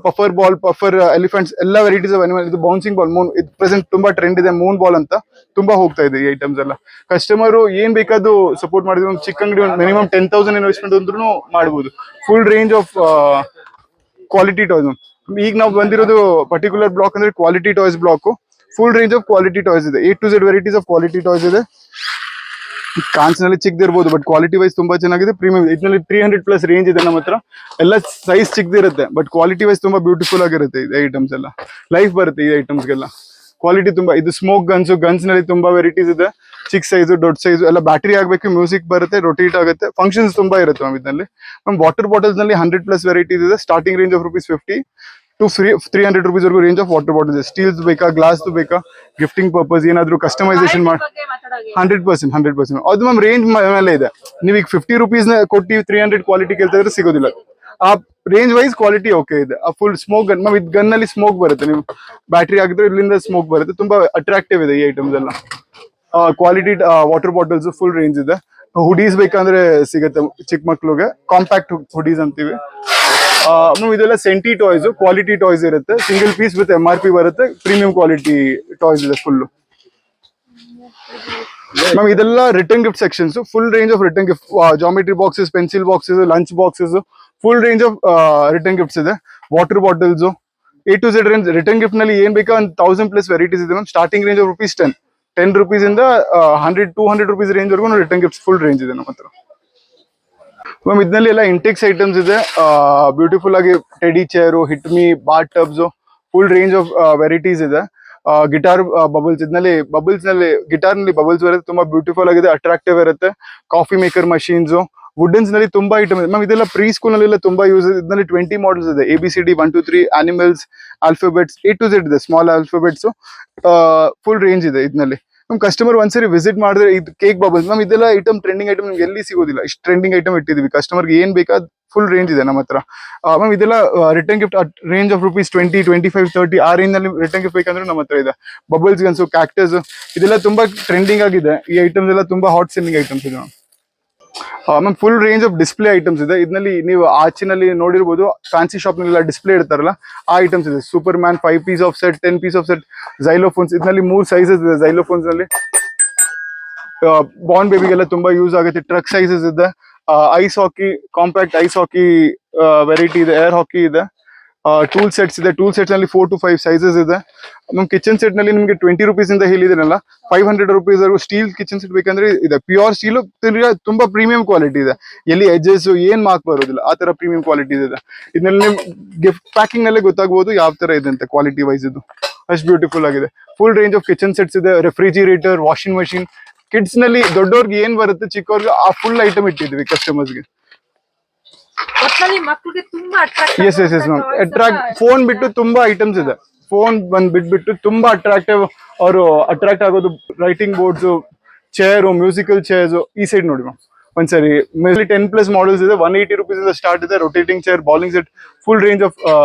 Puffer ball, puffer elephants, ಎಲ್ಲ ವೆರೈಟೀಸ್ ಆಫ್ ಅನಿಮಲ್. ಇದು ಬೌನ್ಸಿಂಗ್ ಬಾಲ್, ಮೂನ್, ಇದು ಪ್ರೆಸೆಂಟ್ ತುಂಬಾ ಟ್ರೆಂಡ್ ಇದೆ. ಮೂನ್ ಬಾಲ್ ಅಂತ ತುಂಬಾ ಹೋಗ್ತಾ ಇದೆ ಈ ಐಟಮ್ಸ್ ಎಲ್ಲ. ಕಸ್ಟಮರ್ ಏನ್ ಬೇಕಾದ್ರು ಸಪೋರ್ಟ್ ಮಾಡಿದ್ರೆ ಒಂದು ಚಿಕ್ಕ ಅಂಗಡಿ ಒಂದು ಮಿನಿಮಮ್ 10,000 ಇನ್ವೆಸ್ಟ್ಮೆಂಟ್ ಅಂದ್ರೂ ಮಾಡಬಹುದು. Full range of quality toys. ಈಗ ನಾವು ಬಂದಿರೋದು ಪರ್ಟಿಕ್ಯುಲರ್ ಬ್ಲಾಕ್ ಅಂದ್ರೆ quality toys block. Full range of quality toys ಇದೆ. A to Z varieties of quality toys ಇದೆ. ಕಾನ್ಸ್ನಲ್ಲಿ ಚಿಕ್ಕದಿರ್ಬೋದು, ಬಟ್ ಕ್ವಾಲಿಟಿ ವೈಸ್ ತುಂಬಾ ಚೆನ್ನಾಗಿದೆ. ಪ್ರೀಮಿಯಂ ಇದರಲ್ಲಿ 300+ ರೇಂಜ್ ಇದೆ ನಮ್ಮ ಹತ್ರ. ಎಲ್ಲ ಸೈಜ್ ಚಿಕ್ಕದಿರುತ್ತೆ, ಬಟ್ ಕ್ವಾಲಿಟಿ ವೈಸ್ ತುಂಬಾ ಬ್ಯೂಟಿಫುಲ್ ಆಗಿರುತ್ತೆ. ಈ ಐಟಮ್ಸ್ ಎಲ್ಲ ಲೈಫ್ ಬರುತ್ತೆ ಈ ಐಟಮ್ಸ್ಗೆಲ್ಲ. ಕ್ವಾಲಿಟಿ ತುಂಬಾ. ಇದು ಸ್ಮೋಕ್ ಗನ್ಸ್, ಗನ್ಸ್ ನಲ್ಲಿ ತುಂಬಾ ವೆರೈಟೀಸ್ ಇದೆ. ಚಿಕ್ಕ ಸೈಜು, ದೊಡ್ಡ ಸೈಜು ಎಲ್ಲ. ಬ್ಯಾಟರಿ ಆಗ್ಬೇಕು, ಮ್ಯೂಸಿಕ್ ಬರುತ್ತೆ, ರೊಟೇಟ್ ಆಗುತ್ತೆ, ಫಂಕ್ಷನ್ಸ್ ತುಂಬಾ ಇರುತ್ತೆ ಮ್ಯಾಮ್ ಇದರಲ್ಲಿ. ಮ್ಯಾಮ್ ವಾಟರ್ ಬಾಟಲ್ಸ್ ನಲ್ಲಿ 100+ ವೆರೈಟೀಸ್ ಇದೆ. Starting range of ₹50 to 300 rupees ವರೆಗೂ ರೇಂಜ್ ಆಫ್ ವಾಟರ್ ಬಾಟಲ್ಸ್ ಇದೆ. ಸ್ಟೀಲ್ಸ್ ಬೇಕಾ, ಗ್ಲಾಸ್ ಬೇಕಾ, ಗಿಫ್ಟಿಂಗ್ ಪರ್ಪಸ್ ಏನಾದ್ರು ಕಸ್ಟಮೈಸೇಷನ್ ಮಾಡಿ 100%. ಅದು ಮ್ಯಾಮ್ ರೇಂಜ್ ಮೇಲೆ ಇದೆ. ನೀವೀಗ ₹50 ಕೊಟ್ಟು 300 ಕ್ವಾಲಿಟಿ ಕೇಳ್ತಾ ಇದ್ರೆ ಸಿಗೋದಿಲ್ಲ. ಆ ರೇಂಜ್ ವೈಸ್ ಕ್ವಾಲಿಟಿ ಓಕೆ ಇದೆ. ಆ ಫುಲ್ ಸ್ಮೋಕ್ ಗನ್ ಮ್ಯಾಮ್. ಇದು ಗನ್ ನಲ್ಲಿ ಸ್ಮೋಕ್ ಬರುತ್ತೆ. ನೀವು ಬ್ಯಾಟ್ರಿ ಆಗಿದ್ರೆ ಇಲ್ಲಿಂದ ಸ್ಮೋಕ್ ಬರುತ್ತೆ. ತುಂಬಾ ಅಟ್ರಾಕ್ಟಿವ್ ಇದೆ ಈ ಐಟಮ್ಸ್ ಎಲ್ಲ. Quality water bottles full range ಇದೆ. ಹುಡೀಸ್ ಬೇಕಂದ್ರೆ ಸಿಗುತ್ತೆ ಚಿಕ್ಕ ಮಕ್ಳಿಗೆ. ಕಾಂಪ್ಯಾಕ್ಟ್ ಹುಡೀಸ್ ಅಂತೀವಿ. ಮ್ಯಾಮ್ ಇದೆಲ್ಲ ಸೆಂಟಿ ಟಾಯ್ಸ್, ಕ್ವಾಲಿಟಿ ಟಾಯ್ಸ್ ಇರುತ್ತೆ, ಸಿಂಗಲ್ ಪೀಸ್ ವಿತ್ MRP ಬರುತ್ತೆ, ಪ್ರೀಮಿಯಂ ಕ್ವಾಲಿಟಿ ಟಾಯ್ಸ್ ಇದೆ ಫುಲ್. ಮ್ಯಾಮ್ ಇದೆಲ್ಲ return gift sections, full range of return gift, geometry boxes, pencil boxes, lunch boxes, full range of return gifts ಇದೆ. Water bottles, A to Z range return gift ನಲ್ಲಿ ಏನ್ ಬೇಕಾ ಒಂದು 1000+ ವೆರೈಟೀಸ್ ಇದೆ ma'am. Starting range of ₹10 rupees ಇಂದ 100-200 ರೂಪೀಸ್ ರೇಂಜ್ ವರೆಗೂ ರಿಟರ್ನ್ ಗಿಫ್ಟ್ಸ್ ಫುಲ್ ರೇಂಜ್ ಇದೆ ನಮ್ಮ ಹತ್ರ. ಮ್ಯಾಮ್ ಇದರಲ್ಲಿ ಎಲ್ಲ ಇಂಟೆಕ್ಸ್ ಐಟಮ್ಸ್ ಇದೆ, ಬ್ಯೂಟಿಫುಲ್ ಆಗಿ ಟೆಡಿ ಚೇರು, ಹಿಟ್ಮಿ, bath tubs, full range of varieties ಇದೆ. ಗಿಟಾರ್ ಬಬಲ್ಸ್, ಬಬಲ್ಸ್ ನಲ್ಲಿ ಗಿಟಾರ್ ನಲ್ಲಿ ಬಬಲ್ಸ್ ಬರುತ್ತೆ, ತುಂಬಾ ಬ್ಯೂಟಿಫುಲ್ ಆಗಿದೆ, ಅಟ್ರಾಕ್ಟಿವ್ ಇರುತ್ತೆ. ಕಾಫಿ ಮೇಕರ್ ಮಷೀನ್ಸ್, ವುಡನ್ಸ್ ನಲ್ಲಿ ತುಂಬಾ ಐಟಮ್ ಇದೆ ಮ್ಯಾಮ್. ಇದೆಲ್ಲ ಪ್ರೀ ಸ್ಕೂಲ್ ನಲ್ಲಿ ತುಂಬಾ ಯೂಸ್ ಇದೆ. ಇದರಲ್ಲಿ 20 ಮಾಡಲ್ಸ್ ಇದೆ, ABCD 1 2 3, animals, alphabets, A to Z ಇದೆ, ಸ್ಮಾಲ್ ಆಲ್ಫಾಬೆಟ್ಸ್, ಫುಲ್ ರೇಂಜ್ ಇದೆ ಇದರಲ್ಲಿ. ನಮ್ ಕಸ್ಟಮರ್ ಒಂದ್ಸರಿ ವಿಸಿಟ್ ಮಾಡಿದ್ರೆ, ಇದು ಕೇಕ್ ಬಬಲ್ಸ್ ಮ್ಯಾಮ್, ಇದೆಲ್ಲ ಐಟಮ್ ಟ್ರೆಂಡಿಂಗ್ ಐಟಮ್ ನಿಮ್ಗೆ ಎಲ್ಲಿ ಸಿಗೋದಿಲ್ಲ, ಇಷ್ಟು ಟ್ರೆಂಡಿಂಗ್ ಐಟಮ್ ಇಟ್ಟಿದೀವಿ. ಕಸ್ಟಮರ್ಗೆ ಏನ್ ಬೇಕಾ ಫುಲ್ ರೇಂಜ್ ಇದೆ ನಮ್ಮ ಹತ್ರ. ಮ್ಯಾಮ್ ಇದೆಲ್ಲ ರಿಟರ್ನ್ ಗಿಫ್ಟ್ ರೇಂಜ್ ಆಫ್ ₹20, 25, 30 ಆ ರೇಂಜ್ ನಲ್ಲಿ ರಿಟರ್ನ್ ಗಿಫ್ಟ್ ಬೇಕಂದ್ರೆ ನಮ್ಮ ಹತ್ರ ಇದೆ. ಬಬಲ್ಸ್ ಗನ್ಸು, ಕ್ಯಾಕ್ಟಸ್, ಇದೆಲ್ಲ ತುಂಬಾ ಟ್ರೆಂಡಿಂಗ್ ಆಗಿದೆ. ಈ ಐಟಮ್ಸ್ ಎಲ್ಲ ತುಂಬಾ ಹಾಟ್ ಸೆಲ್ಲಿಂಗ್ ಐಟಮ್ಸ್ ಇದೆ ma'am. Full range of display items ಇದೆ. ಇದರಲ್ಲಿ ನೀವು ಆಚಿನಲ್ಲಿ ನೋಡಿರ್ಬೋದು, ಫ್ಯಾನ್ಸಿ ಶಾಪ್ ನಲ್ಲಿ ಡಿಸ್ಪ್ಲೇ ಇಡ್ತಾರಲ್ಲ, ಆ ಐಟಮ್ಸ್ ಇದೆ. Superman 5 piece of set, 10 piece of set, xylophones, ಇದರಲ್ಲಿ 3 ಸೈಜಸ್ ಇದೆ. ಝೈಲೋಫೋನ್ಸ್ ನಲ್ಲಿ ಬಾರ್ನ್ ಬೇಬಿಗೆಲ್ಲ ತುಂಬಾ ಯೂಸ್ ಆಗುತ್ತೆ. ಟ್ರಕ್ ಸೈಜಸ್ ಇದೆ, ಐಸ್ ಹಾಕಿ, ಕಾಂಪ್ಯಾಕ್ಟ್ ಐಸ್ ಹಾಕಿ ವೆರೈಟಿ ಇದೆ, ಏರ್ ಹಾಕಿ ಇದೆ. ಟೂಲ್ ಸೆಟ್ಸ್ ಇದೆ, ಟೂಲ್ ಸೆಟ್ಸ್ ನಲ್ಲಿ 4 to 5 ಸೈಜಸ್ ಇದೆ. ನಮ್ ಕಿಚನ್ ಸೆಟ್ ನಲ್ಲಿ ನಿಮ್ಗೆ 20 ರೂಪೀಸ್ ಇಂದ ಹೇಳಿದೆನಲ್ಲ, 500 ರೂಪೀಸ್ ಸ್ಟೀಲ್ ಕಿಚನ್ ಸೆಟ್ ಬೇಕಂದ್ರೆ ಇದೆ. ಪ್ಯೂರ್ ಸ್ಟೀಲ್, ತುಂಬಾ ಪ್ರೀಮಿಯಂ ಕ್ವಾಲಿಟಿ ಇದೆ, ಎಲ್ಲಿ ಎಡ್ಜಸ್ ಏನ್ ಮಾರ್ಕ್ ಬರೋದಿಲ್ಲ, ಆ ತರ ಪ್ರೀಮಿಯಂ ಕ್ವಾಲಿಟಿ ಇದೆ. ಇದರಲ್ಲಿ ನಿಮ್ ಗಿಫ್ಟ್ ಪ್ಯಾಕಿಂಗ್ ನಲ್ಲೇ ಗೊತ್ತಾಗಬಹುದು ಯಾವ ತರ ಇದೆ ಅಂತ, ಕ್ವಾಲಿಟಿ ವೈಸ್ ಇದು ಅಷ್ಟು ಬ್ಯೂಟಿಫುಲ್ ಆಗಿದೆ. Full range of kitchen sets ಇದೆ, ರೆಫ್ರಿಜಿರೇಟರ್, ವಾಷಿಂಗ್ ಮಷಿನ್. ಕಿಡ್ಸ್ ನಲ್ಲಿ ದೊಡ್ಡವ್ರಿಗೆ ಏನ್ ಬರುತ್ತೆ, ಚಿಕ್ಕವ್ರಿಗೆ ಆ ಫುಲ್ ಐಟಮ್ ಇಟ್ಟಿದ್ವಿ ಕಸ್ಟಮರ್ಸ್ಗೆ. ಒಟ್ನಲ್ಲಿ ಮಕ್ಕಳಿಗೆ ತುಂಬಾ ಎಸ್ ಮ್ಯಾಮ್. ಅಟ್ರಾಕ್ಟ್ ಫೋನ್ ಬಿಟ್ಟು ತುಂಬಾ ಐಟಮ್ಸ್ ಇದೆ. ಫೋನ್ ಬಿಟ್ಬಿಟ್ಟು ತುಂಬಾ ಅಟ್ರಾಕ್ಟಿವ್, ಅವರು ಅಟ್ರಾಕ್ಟ್ ಆಗೋದು writing boards, chair, musical chairs. ಈ ಸೈಡ್ ನೋಡಿ ಮ್ಯಾಮ್ ಒಂದ್ಸರಿ, 10+ ಮಾಡಲ್ಸ್ ಇದೆ. 180 ರೂಪೀಸ್ ಇಂದ ಸ್ಟಾರ್ಟ್ ಇದೆ. Rotating chair, bowling set, full range of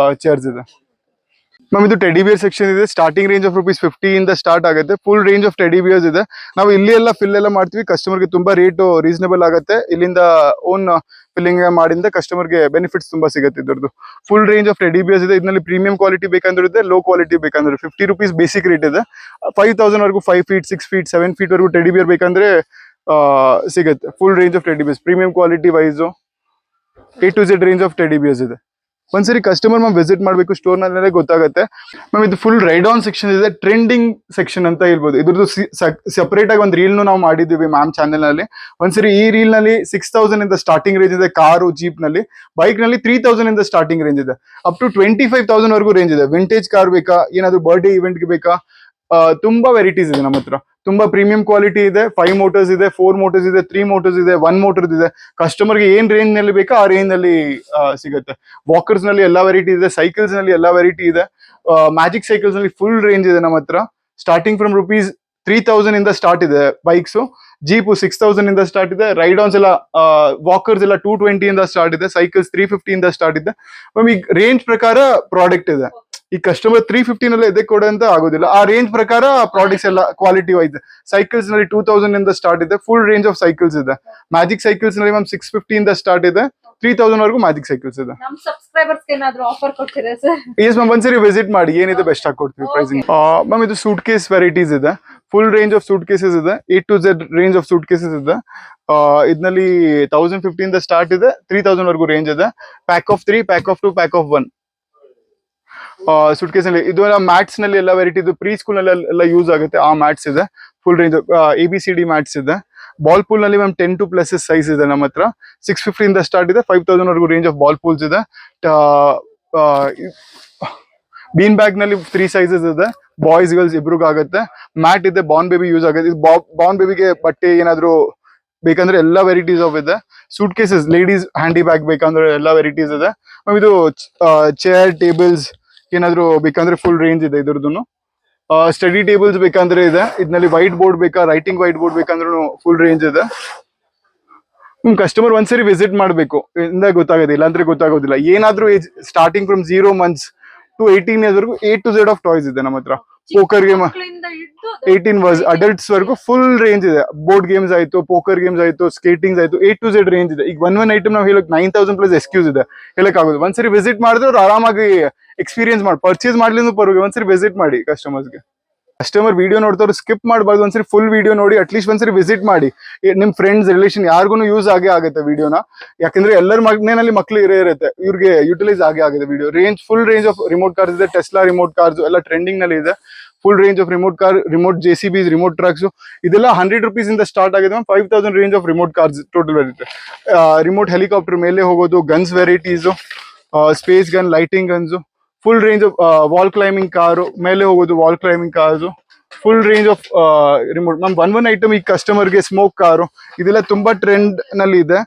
chairs ಇದೆ ಮ್ಯಾಮ್. ಇದು ಟೆಡಿ ಬಿಯರ್ ಸೆಕ್ಷನ್ ಇದೆ. ಸ್ಟಾರ್ಟಿಂಗ್ ರೇಂಜ್ ಆಫ್ ₹50 ಇಂದ ಸ್ಟಾರ್ಟ್ ಆಗುತ್ತೆ. Full range of teddy bears ಇದೆ. ನಾವು ಇಲ್ಲಿ ಎಲ್ಲ ಫಿಲ್ ಎಲ್ಲ ಮಾಡ್ತೀವಿ, ಕಸ್ಟಮರ್ಗೆ ತುಂಬಾ ರೇಟ್ ರೀಸನಬಲ್ ಆಗುತ್ತೆ. ಇಲ್ಲಿಂದ ಓನ್ ಫಿಲ್ಲಿಂಗ್ ಮಾಡಿಂದ ಕಸ್ಟಮರ್ಗೆ ಬೆನಿಫಿಟ್ಸ್ ತುಂಬಾ ಸಿಗುತ್ತೆ ಇದ್ರದ್ದು. Full range of teddy bears ಇದೆ. ಇದರಲ್ಲಿ ಪ್ರೀಮಿಯಂ ಕ್ವಾಲಿಟಿ ಬೇಕಂದ್ರೆ ಇದೆ, ಲೋ ಕ್ವಾಲಿಟಿ ಬೇಕಂದ್ರೆ ₹50 ಬೇಸಿಕ್ ರೇಟ್ ಇದೆ. 5000 ವರೆಗೂ 5 feet, 6 feet, 7 feet ವರೆಗೂ ಟೆಡಿ ಬಿಯರ್ ಬೇಕಂದ್ರೆ ಸಿಗುತ್ತೆ. Full range of teddy bears, premium quality wise A to Z range of teddy bears ಇದೆ. ಒಂದ್ಸರಿ ಕಸ್ಟಮರ್ ಮ್ಯಾಮ್ ವಿಸಿಟ್ ಮಾಡಬೇಕು, ಸ್ಟೋರ್ ನಲ್ಲೇ ಗೊತ್ತಾಗುತ್ತೆ ಮ್ಯಾಮ್. ಇದು ಫುಲ್ ರೈಡ್ ಆನ್ ಸೆಕ್ಷನ್ ಇದೆ, ಟ್ರೆಂಡಿಂಗ್ ಸೆಕ್ಷನ್ ಅಂತ ಹೇಳ್ಬೋದು. ಇದ್ರದ್ದು ಸೆಪರೇಟ್ ಆಗಿ ಒಂದು ರೀಲ್ ನಾವು ಮಾಡಿದೀವಿ ಮ್ಯಾಮ್ ಚಾನೆಲ್ ನಲ್ಲಿ. ಒಂದ್ಸರಿ ಈ ರೀಲ್ ನಲ್ಲಿ 6000 ಇಂದ ಸ್ಟಾರ್ಟಿಂಗ್ ರೇಂಜ್ ಇದೆ ಕಾರು, ಜೀಪ್ ನಲ್ಲಿ. ಬೈಕ್ ನಲ್ಲಿ 3000 ಇಂದ ಸ್ಟಾರ್ಟಿಂಗ್ ರೇಂಜ್ ಇದೆ, ಅಪ್ ಟು 25,000 ವರೆಗೂ ರೇಂಜ್ ಇದೆ. ವಿಂಟೇಜ್ ಕಾರ್ ಬೇಕಾ, ಏನಾದ್ರು ಬರ್ಡೇ ಇವೆಂಟ್ ಗೆ ಬೇಕಾ, ತುಂಬಾ ವೆರೈಟೀಸ್ ಇದೆ ನಮ್ಮ ಹತ್ರ. ತುಂಬಾ ಪ್ರೀಮಿಯಂ ಕ್ವಾಲಿಟಿ ಇದೆ. 5 ಮೋಟರ್ಸ್ ಇದೆ, 4 ಮೋಟರ್ಸ್ ಇದೆ, 3 ಮೋಟರ್ಸ್ ಇದೆ, 1 ಮೋಟರ್ ಇದೆ. ಕಸ್ಟಮರ್ಗೆ ಏನ್ ರೇಂಜ್ ನಲ್ಲಿ ಬೇಕಾ ಆ ರೇಂಜ್ ನಲ್ಲಿ ಸಿಗುತ್ತೆ. ವಾಕರ್ಸ್ ನಲ್ಲಿ ಎಲ್ಲಾ ವೆರೈಟಿ ಇದೆ, ಸೈಕಲ್ಸ್ ನಲ್ಲಿ ಎಲ್ಲಾ ವೆರೈಟಿ ಇದೆ. ಮ್ಯಾಜಿಕ್ ಸೈಕಲ್ಸ್ ನಲ್ಲಿ ಫುಲ್ ರೇಂಜ್ ಇದೆ ನಮ್ಮ ಹತ್ರ. ಸ್ಟಾರ್ಟಿಂಗ್ ಫ್ರಮ್ ₹3000 ಇಂದ ಸ್ಟಾರ್ಟ್ ಇದೆ ಬೈಕ್ಸ್. ಜೀಪ್ 6000 ಇಂದ ಸ್ಟಾರ್ಟ್ ಇದೆ. ರೈಡ್ ಆನ್ಸ್ ಎಲ್ಲ, ವಾಕರ್ಸ್ ಎಲ್ಲ 220 ಇಂದ ಸ್ಟಾರ್ಟ್ ಇದೆ. ಸೈಕಲ್ಸ್ 350 ಇಂದ ಸ್ಟಾರ್ಟ್ ಇದೆ ಮ್ಯಾಮ್. ಈಗ ರೇಂಜ್ ಪ್ರಕಾರ ಪ್ರಾಡಕ್ಟ್ ಇದೆ. ಈ ಕಸ್ಟಮರ್ 350 ನಲ್ಲಿ ಎದೆ ಕೊಡ ಅಂತ ಆಗೋದಿಲ್ಲ, ಆ ರೇಂಜ್ ಪ್ರಕಾರ ಪ್ರಾಡಕ್ಟ್ಸ್ ಎಲ್ಲ ಕ್ವಾಲಿಟಿ ವೈಸ್. ಸೈಕಲ್ಸ್ ನಲ್ಲಿ 2000 ಇಂದ ಸ್ಟಾರ್ಟ್ ಇದೆ, ಫುಲ್ ರೇಂಜ್ ಆಫ್ ಸೈಕಲ್ಸ್ ಇದೆ. ಮ್ಯಾಜಿಕ್ ಸೈಕಲ್ಸ್ ನಲ್ಲಿ ಮ್ಯಾಮ್ 650 ಇಂದ ಸ್ಟಾರ್ಟ್ ಇದೆ, 3000 ವರೆಗೂ ಮ್ಯಾಜಿಕ್ ಸೈಕಲ್ಸ್ ಇದೆ. ನಮ್ ಸಬ್ಸ್ಕ್ರೈಬರ್ಸ್ ಏನಾದ್ರು ಆಫರ್ ಕೊಡ್ತೀರಾ ಸರ್? ಎಸ್ ಮ್ಯಾಮ್, ಒಂದ್ಸರಿ ವಿಸಿಟ್ ಮಾಡಿ, ಏನಿದೆ ಬೆಸ್ಟ್ ಆಗಿ ಕೊಡ್ತೀವಿ ಪ್ರೈಸಿಂಗ್. ಮ್ಯಾಮ್ ಇದು ಸೂಟ್ ಕೇಸ್ ವೆರೈಟೀಸ್ ಇದೆ. Full range of suitcases ಇದೆ. A to Z range of suitcases ಇದೆ. ಇದರಲ್ಲಿ 1050 ಇಂದ ಸ್ಟಾರ್ಟ್ ಇದೆ, 3000 ವರೆಗೂ ರೇಂಜ್ ಇದೆ. Pack of 3, pack of 2, pack of 1 suitcase ನಲ್ಲಿ. ಇದು ಮ್ಯಾಟ್ಸ್ ನಲ್ಲಿ ಎಲ್ಲ ವೆರೈಟಿ, ಇದು ಪ್ರೀ ಸ್ಕೂಲ್ ನಲ್ಲಿ ಎಲ್ಲ ಯೂಸ್ ಆಗುತ್ತೆ, ಆ ಮ್ಯಾಟ್ಸ್ ಇದೆ. ಫುಲ್ ರೇಂಜ್ ABCD ಮ್ಯಾಟ್ಸ್ ಇದೆ. ಬಾಲ್ ಪೂಲ್ ನಲ್ಲಿ ಮ್ಯಾಮ್ 10 to plus ಸೈಜ್ ಇದೆ ನಮ್ಮ ಹತ್ರ. 650 ಇಂದ ಸ್ಟಾರ್ಟ್ ಇದೆ, 5000 ವರೆಗೂ ರೇಂಜ್ ಆಫ್ ಬಾಲ್ ಪೂಲ್ಸ್ ಇದೆ. ಬೀನ್ ಬ್ಯಾಗ್ ನಲ್ಲಿ 3 ಸೈಜಸ್ ಇದೆ, ಬಾಯ್ಸ್ ಗರ್ಲ್ಸ್ ಇಬ್ರಿಗೂ ಆಗುತ್ತೆ. ಮ್ಯಾಟ್ ಇದೆ, ಬಾರ್ನ್ ಬೇಬಿ ಯೂಸ್ ಆಗುತ್ತೆ. ಬಾರ್ನ್ ಬೇಬಿಗೆ ಬಟ್ಟೆ ಏನಾದ್ರು ಬೇಕಂದ್ರೆ ಎಲ್ಲಾ ವೆರೈಟೀಸ್ ಆಫ್ ಇದೆ. Suitcases, ladies handy bag ಬೇಕಂದ್ರೆ ಎಲ್ಲಾ ವೆರೈಟೀಸ್ ಇದೆ ಮ್ಯಾಮ್. ಇದು ಚೇರ್, ಟೇಬಲ್ಸ್ ಏನಾದ್ರು ಬೇಕಂದ್ರೆ ಫುಲ್ ರೇಂಜ್ ಇದೆ ಇದ್ರದ್ದು. ಸ್ಟಡಿ ಟೇಬಲ್ಸ್ ಬೇಕಂದ್ರೆ ಇದೆ. ಇದರಲ್ಲಿ ವೈಟ್ ಬೋರ್ಡ್ ಬೇಕಾ, ರೈಟಿಂಗ್ ವೈಟ್ ಬೋರ್ಡ್ ಬೇಕಂದ್ರೂ ಫುಲ್ ರೇಂಜ್ ಇದೆ. ಕಸ್ಟಮರ್ ಒಂದ್ಸರಿ ವಿಸಿಟ್ ಮಾಡಬೇಕು, ಇಂದ ಗೊತ್ತಾಗೋದಿಲ್ಲ, ಇಲ್ಲಾಂದ್ರೆ ಗೊತ್ತಾಗೋದಿಲ್ಲ. ಏನಾದ್ರೂ age starting from 0 months to 18 years ವರೆಗೂ A to Z of toys ಇದೆ ನಮ್ಮ ಹತ್ರ. ಪೋಕರ್ ಗೇಮ್ ಮಕ್ಕಳಿಂದ 18 ವರ್ಸ್ ಅಡಲ್ಟ್ಸ್ ವರೆಗೂ ಫುಲ್ ರೇಂಜ್ ಇದೆ. ಬೋರ್ಡ್ ಗೇಮ್ಸ್ ಆಯ್ತು, ಪೋಕರ್ ಗೇಮ್ಸ್ ಆಯ್ತು, ಸ್ಕೇಟಿಂಗ್ಸ್ ಆಯ್ತು, A to Z ರೇಂಜ್ ಇದೆ. ಈಗ ಒನ್ ಐಟಮ್ ನಾವು ಹೇಳಕ್ 9,000 ಪ್ಲಸ್ ಎಕ್ಸ್ಕ್ಯೂಸ್ ಇದೆ, ಹೇಳಕ್ ಆಗೋದು. ಒಂದ್ಸರಿ ವಿಸಿಟ್ ಮಾಡಿದ್ರೆ ಅವ್ರು ಆರಾಮಾಗಿ ಎಕ್ಸ್ಪೀರಿಯನ್ಸ್ ಮಾಡಿ ಪರ್ಚೇಸ್ ಮಾಡ್ಲಿಂದ ಪರವಾಗಿ ಒಂದ್ಸರಿ ವಿಸಿಟ್ ಮಾಡಿ. ಕಸ್ಟಮರ್ ವಿಡಿಯೋ ನೋಡ್ತಾವ್ರು ಸ್ಕಿಪ್ ಮಾಡಬಾರ್ದು, ಒಂದ್ಸರಿ ಫುಲ್ ವಿಡಿಯೋ ನೋಡಿ, ಅಟ್ಲೀಸ್ಟ್ ಒಂದ್ಸರಿ ವಿಸಿಟ್ ಮಾಡಿ. ನಿಮ್ ಫ್ರೆಂಡ್ಸ್ ರಿಲೇಷನ್ ಯಾರಿಗೂ ಯೂಸ್ ಆಗೇ ಆಗುತ್ತೆ ವಿಡಿಯೋನ, ಯಾಕಂದ್ರೆ ಎಲ್ಲರ ಮನೆಯಲ್ಲಿ ಮಕ್ಳು ಇರುತ್ತೆ, ಇವ್ರಿಗೆ ಯುಟಿಲೈಸ್ ಆಗೇ ಆಗುತ್ತೆ video. Full range of remote cars ಇದೆ, ಟೆಸ್ಲಾ ರಿಮೋಟ್ ಕಾರ್ಸ್ ಎಲ್ಲ ಟ್ರೆಂಡಿಂಗ್ ನಲ್ಲಿ ಇದೆ. Full range of remote car, remote JCBs, remote trucks, ಇದೆಲ್ಲ 100 rupees ಇಂದ ಸ್ಟಾರ್ಟ್ ಆಗಿದೆ. 5,000 range of remote cars total ಬರುತ್ತೆ. ರಿಮೋಟ್ ಹೆಲಿಕಾಪ್ಟರ್ ಮೇಲೆ ಹೋಗೋದು, guns varieties, space gun, lighting guns, full range of wall climbing car, ಮೇಲೆ ಹೋಗೋದು wall climbing cars, full range of remote. Ma'am one item ಈ ಕಸ್ಟಮರ್ಗೆ ಸ್ಮೋಕ್ ಕಾರು, ಇದೆಲ್ಲ ತುಂಬಾ ಟ್ರೆಂಡ್ ನಲ್ಲಿ ಇದೆ.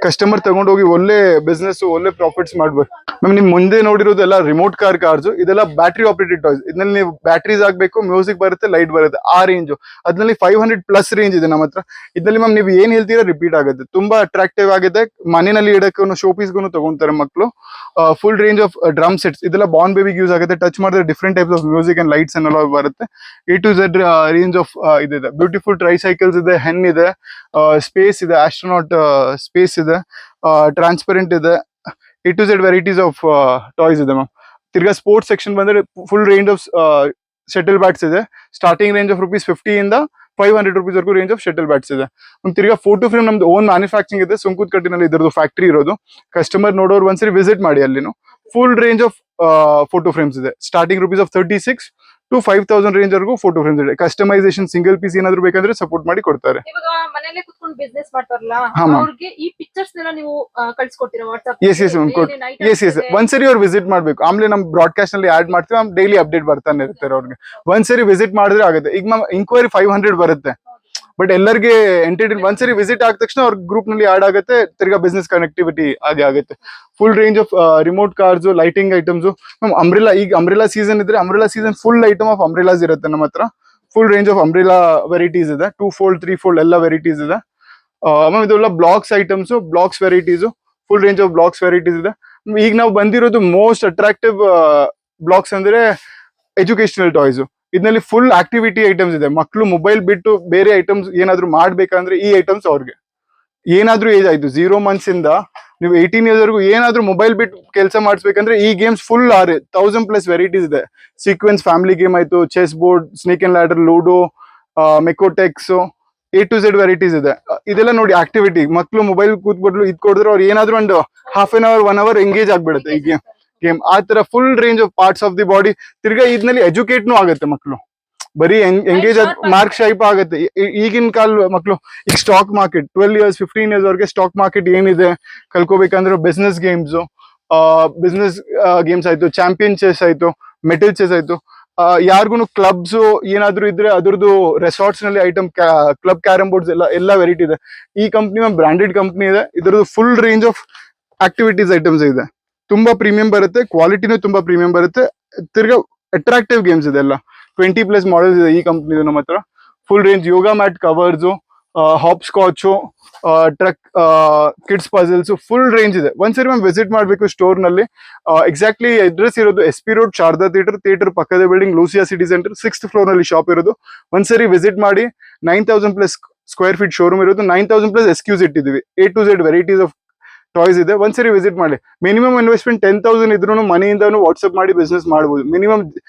ಕಸ್ಟಮರ್ ತಗೊಂಡೋಗಿ ಒಳ್ಳೆ ಬಿಸ್ನೆಸ್, ಒಳ್ಳೆ ಪ್ರಾಫಿಟ್ಸ್ ಮಾಡ್ಬೇಕು. ಮ್ಯಾಮ್ ನಿಮ್ ಮುಂದೆ ನೋಡಿರೋದೆಲ್ಲ ರಿಮೋಟ್ ಕಾರ್ಸ್, ಇದೆಲ್ಲ ಬ್ಯಾಟ್ರಿ ಆಪರೇಟೆಡ್ ಟಾಯ್ಸ್. ಇದ್ರಲ್ಲಿ ನೀವು ಬ್ಯಾಟ್ರೀಸ್ ಆಗ್ಬೇಕು, ಮ್ಯೂಸಿಕ್ ಬರುತ್ತೆ, ಲೈಟ್ ಬರುತ್ತೆ, ಆ ರೇಂಜು. ಅದ್ರಲ್ಲಿ 500 ಪ್ಲಸ್ ರೇಂಜ್ ಇದೆ ನಮ್ಮ ಹತ್ರ. ಇದ್ರಲ್ಲಿ ಮ್ಯಾಮ್ ನೀವು ಏನ್ ಹೇಳ್ತೀರಾ ರಿಪೀಟ್ ಆಗುತ್ತೆ, ತುಂಬಾ ಅಟ್ರಾಕ್ಟಿವ್ ಆಗಿದೆ. ಮನೆಯಲ್ಲಿ ಇಡಕ್ಕೂ, ಶೋ ಪೀಸ್ಗೂ ತಗೊಂತಾರೆ ಮಕ್ಕಳು. Full range of drum sets, ಇದೆಲ್ಲ ಬಾರ್ನ್ ಬೇಬಿಗೆ ಯೂಸ್ ಆಗುತ್ತೆ. ಟಚ್ ಮಾಡಿದ್ರೆ different types of music and lights ಅನ್ನೆಲ್ಲ ಬರುತ್ತೆ. A to Z range of ಇದಿದೆ. ಬ್ಯೂಟಿಫುಲ್ ಟ್ರೈಸೈಕಲ್ಸ್ ಇದೆ, ಹೆನ್ ಇದೆ, ಸ್ಪೇಸ್ ಇದೆ, ಆಸ್ಟ್ರೋನಾಟ್ ಸ್ಪೇಸ್ ಇದೆ, ಟ್ರಾನ್ಸ್ಪರೆಂಟ್ ಇದೆ. A to Z varieties of toys ಇದೆ ಮ್ಯಾಮ್. ತಿರ್ಗಾ ಸ್ಪೋರ್ಟ್ಸ್ ಸೆಕ್ಷನ್ ಬಂದ್ರೆ full range of shuttle bats ಇದೆ. ಸ್ಟಾರ್ಟಿಂಗ್ ರೇಂಜ್ ಆಫ್ ₹50 ಇಂದ 500 rupees ವರೆಗೂ ರೇಂಜ್ ಆಫ್ ಶಟಲ್ ಬ್ಯಾಟ್ಸ್ ಇದೆ. ತಿರ್ಗಾ ಫೋಟೋ ಫ್ರೇಮ್ ನಮ್ದು ಓನ್ ಮ್ಯಾನುಫ್ಯಾಕ್ಚರಿಂಗ್ ಇದೆ, ಸುಂಕುತ್ಕಟ್ಟಿನಲ್ಲಿ ಇದರದ್ದು ಫ್ಯಾಕ್ಟ್ರಿ ಇರೋದು. ಕಸ್ಟಮರ್ ನೋಡೋರು ಒಂದ್ಸರಿ ವಿಸಿಟ್ ಮಾಡಿ ಅಲ್ಲಿನು. Full range of photo frames ಇದೆ. ಸ್ಟಾರ್ಟಿಂಗ್ ₹36 to 5,000 ರೇಂಜ್ ವರೆಗೂ ಫೋಟೋ ಫ್ರೇಮ್ಸ್ ಇದೆ. ಕಸ್ಟಮೈಸೇಷನ್ ಸಿಂಗಲ್ ಪೀಸ್ ಏನಾದ್ರು ಬೇಕಂದ್ರೆ ಸಪೋರ್ಟ್ ಮಾಡಿ ಕೊಡ್ತಾರೆ. ಇವಾಗ ಮನೆಯಲ್ಲೇ ಕುತ್ಕೊಂಡು ಬಿಸ್ನೆಸ್ ಮಾಡ್ತಾರಲ್ಲ, ಹಾ ಮ್ಯಾಮ್. ಅವ್ರಿಗೆ ಈ ಪಿಕ್ಚರ್ಸ್ ನೆಲ್ಲ ನೀವು ಕಳ್ಸಿಕೊಡ್ತೀರಾ ವಾಟ್ಸ್ಆಪ್? ಎಸ್ ಒಂದ್ಸರಿ ಅವ್ರು ವಿಸಿಟ್ ಮಾಡ್ಬೇಕು. ಆಮೇಲೆ ನಮ್ ಬ್ರಾಡ್ಕಾಸ್ಟ್ ನಲ್ಲಿ ಆಡ್ ಮಾಡ್ತೀವಿ, ಡೈಲಿ ಅಪ್ಡೇಟ್ ಬರ್ತಾನೆ ಇರ್ತಾರೆ ಅವ್ರಿಗೆ. ಒಂದ್ಸರಿ ವಿಸಿಟ್ ಮಾಡಿದ್ರೆ ಆಗುತ್ತೆ. ಈಗ ಮ್ಯಾಮ್ ಇಂಕ್ವೈರಿ 500 ಬರುತ್ತೆ, ಬಟ್ ಎಲ್ಲರಿಗೆ ಎಂಟರ್ಟೈನ್ ಒಂದ್ಸರಿ ವಿಸಿಟ್ ಆದ ತಕ್ಷಣ ಅವ್ರ ಗ್ರೂಪ್ ನಲ್ಲಿ ಆಡ್ ಆಗುತ್ತೆ. ತಿರ್ಗಾ ಬಿಸ್ನೆಸ್ ಕನೆಕ್ಟಿವಿಟಿ ಆಗಿ ಆಗುತ್ತೆ. Full range of remote cars, lighting items. Ma'am umbrella, ಈಗ ಅಂಬ್ರೆಲಾ ಸೀಸನ್ ಇದ್ರೆ umbrella season full item of umbrellas ಇರುತ್ತೆ ನಮ್ಮ ಹತ್ರ. Full range of umbrella varieties ಇದೆ. 2-fold 3-fold ಎಲ್ಲ ವೆರೈಟೀಸ್ ಇದೆ. ಮ್ಯಾಮ್ ಇದೆಲ್ಲ blocks items, blocks varieties, full range of blocks varieties ಇದೆ. ಈಗ ನಾವು ಬಂದಿರೋದು ಮೋಸ್ಟ್ ಅಟ್ರಾಕ್ಟಿವ್ ಬ್ಲಾಕ್ಸ್ ಅಂದ್ರೆ ಎಜುಕೇಶನಲ್ ಟಾಯ್ಸ್. ಇದರಲ್ಲಿ ಫುಲ್ ಆಕ್ಟಿವಿಟಿ ಐಟಮ್ಸ್ ಇದೆ. ಮಕ್ಕಳು ಮೊಬೈಲ್ ಬಿಟ್ಟು ಬೇರೆ ಐಟಮ್ಸ್ ಏನಾದ್ರು ಮಾಡ್ಬೇಕಂದ್ರೆ ಈ ಐಟಮ್ಸ್ ಅವ್ರಿಗೆ. ಏನಾದ್ರೂ ಏಜ್ ಆಯ್ತು 0 months ಇಂದ ನೀವು 18 years ವರೆಗೂ ಏನಾದ್ರೂ ಮೊಬೈಲ್ ಬಿಟ್ಟು ಕೆಲಸ ಮಾಡಿಸ್ಬೇಕಂದ್ರೆ ಈ ಗೇಮ್ಸ್ ಫುಲ್ 1,000 ಪ್ಲಸ್ ವೆರೈಟೀಸ್ ಇದೆ. ಸೀಕ್ವೆನ್ಸ್ ಫ್ಯಾಮಿಲಿ ಗೇಮ್ ಆಯ್ತು, chess board, snake and ladder, ludo, ಮೆಕೋಟೆಕ್ಸ್, A to Z ವೆರೈಟೀಸ್ ಇದೆ. ಇದೆಲ್ಲ ನೋಡಿ ಆಕ್ಟಿವಿಟಿ. ಮಕ್ಕಳು ಮೊಬೈಲ್ ಕೂತ್ಬಿಡ್ಲು ಇದ್ ಕೊಡಿದ್ರೆ ಅವ್ರು ಏನಾದ್ರು ಒಂದು half an hour 1 hour engage ಆಗ್ಬಿಡುತ್ತೆ ಈ ಗೇಮ್. ಆ ತರ full range of parts of the body. ತಿರ್ಗಾ ಇದ್ನಲ್ಲಿ ಎಜುಕೇಟ್ನು ಆಗುತ್ತೆ ಮಕ್ಕಳು. ಬರೀ ಎಂಗೇಜ್ ಮಾರ್ಕ್ ಶೈಪ್ ಆಗುತ್ತೆ. ಈಗಿನ ಕಾಲ ಮಕ್ಕಳು ಈಗ ಸ್ಟಾಕ್ ಮಾರ್ಕೆಟ್ 12 years 15 years ವರೆಗೆ ಸ್ಟಾಕ್ ಮಾರ್ಕೆಟ್ ಏನಿದೆ ಕಲ್ಕೋಬೇಕಂದ್ರೆ ಬಿಸ್ನೆಸ್ ಗೇಮ್ಸ್ ಆಯ್ತು, ಚಾಂಪಿಯನ್ ಚೆಸ್ ಆಯ್ತು, ಮೆಟಲ್ ಚೆಸ್ ಆಯ್ತು. ಯಾರಿಗೂ ಕ್ಲಬ್ಸ್ ಏನಾದ್ರು ಇದ್ರೆ ಅದ್ರದ್ದು ರೆಸಾರ್ಟ್ಸ್ ನಲ್ಲಿ ಐಟಮ್, ಕ್ಲಬ್ ಕ್ಯಾರಮ್ ಬೋರ್ಡ್ಸ್ ಎಲ್ಲ ವೆರೈಟಿ ಇದೆ. ಈ ಕಂಪ್ನಿ ಬ್ರಾಂಡೆಡ್ ಕಂಪ್ನಿ ಇದೆ. ಇದ್ರದ್ದು full range of activities items ಇದೆ. ತುಂಬಾ ಪ್ರೀಮಿಯಂ ಬರುತ್ತೆ, ಕ್ವಾಲಿಟಿನೂ ತುಂಬಾ ಪ್ರೀಮಿಯಂ ಬರುತ್ತೆ. ತಿರ್ಗಾ ಅಟ್ರಾಕ್ಟಿವ್ ಗೇಮ್ಸ್ ಇದೆ. ಎಲ್ಲ 20+ ಮಾಡೆಲ್ಸ್ ಇದೆ ಈ ಕಂಪ್ನಿ ನಮ್ಮ ಹತ್ರ. Full range yoga mat covers, hop scotch, truck, kids puzzles, full range ಇದೆ. ಒಂದ್ಸರಿ ಮ್ಯಾಮ್ ವಿಸಿಟ್ ಮಾಡ್ಬೇಕು ಸ್ಟೋರ್ ನಲ್ಲಿ. ಎಕ್ಸಾಕ್ಟ್ಲಿ ಅಡ್ರೆಸ್ ಇರೋದು SP Road, ಶಾರದಾ ಥಿಯೇಟರ್ ಪಕ್ಕದ building, Lucia City Centre, 6th floor ನಲ್ಲಿ ಶಾಪ್ ಇರೋದು. ಒಂದ್ಸರಿ ವಿಸಿಟ್ ಮಾಡಿ. 9,000+ ಸ್ಕ್ವೇರ್ ಫೀಟ್ ಶೋರೂಮ್ ಇರೋದು. 9,000+ SKUs ಇಟ್ಟಿದೀವಿ. A to Z varieties of toys ಇದೆ. ಒಂದ್ಸರಿ ವಿಸಿಟ್ ಮಾಡಿ. ಮಿನಿಮಮ್ ಇನ್ವೆಸ್ಟ್ಮೆಂಟ್ 10,000 ಇದ್ರೂ ಮನೆಯಿಂದಾನು ವಾಟ್ಸ್ಆಪ್ ಮಾಡಿ ಬಿಸ್ನೆಸ್ ಮಾಡಬಹುದು. ಮಿನಿಮಮ್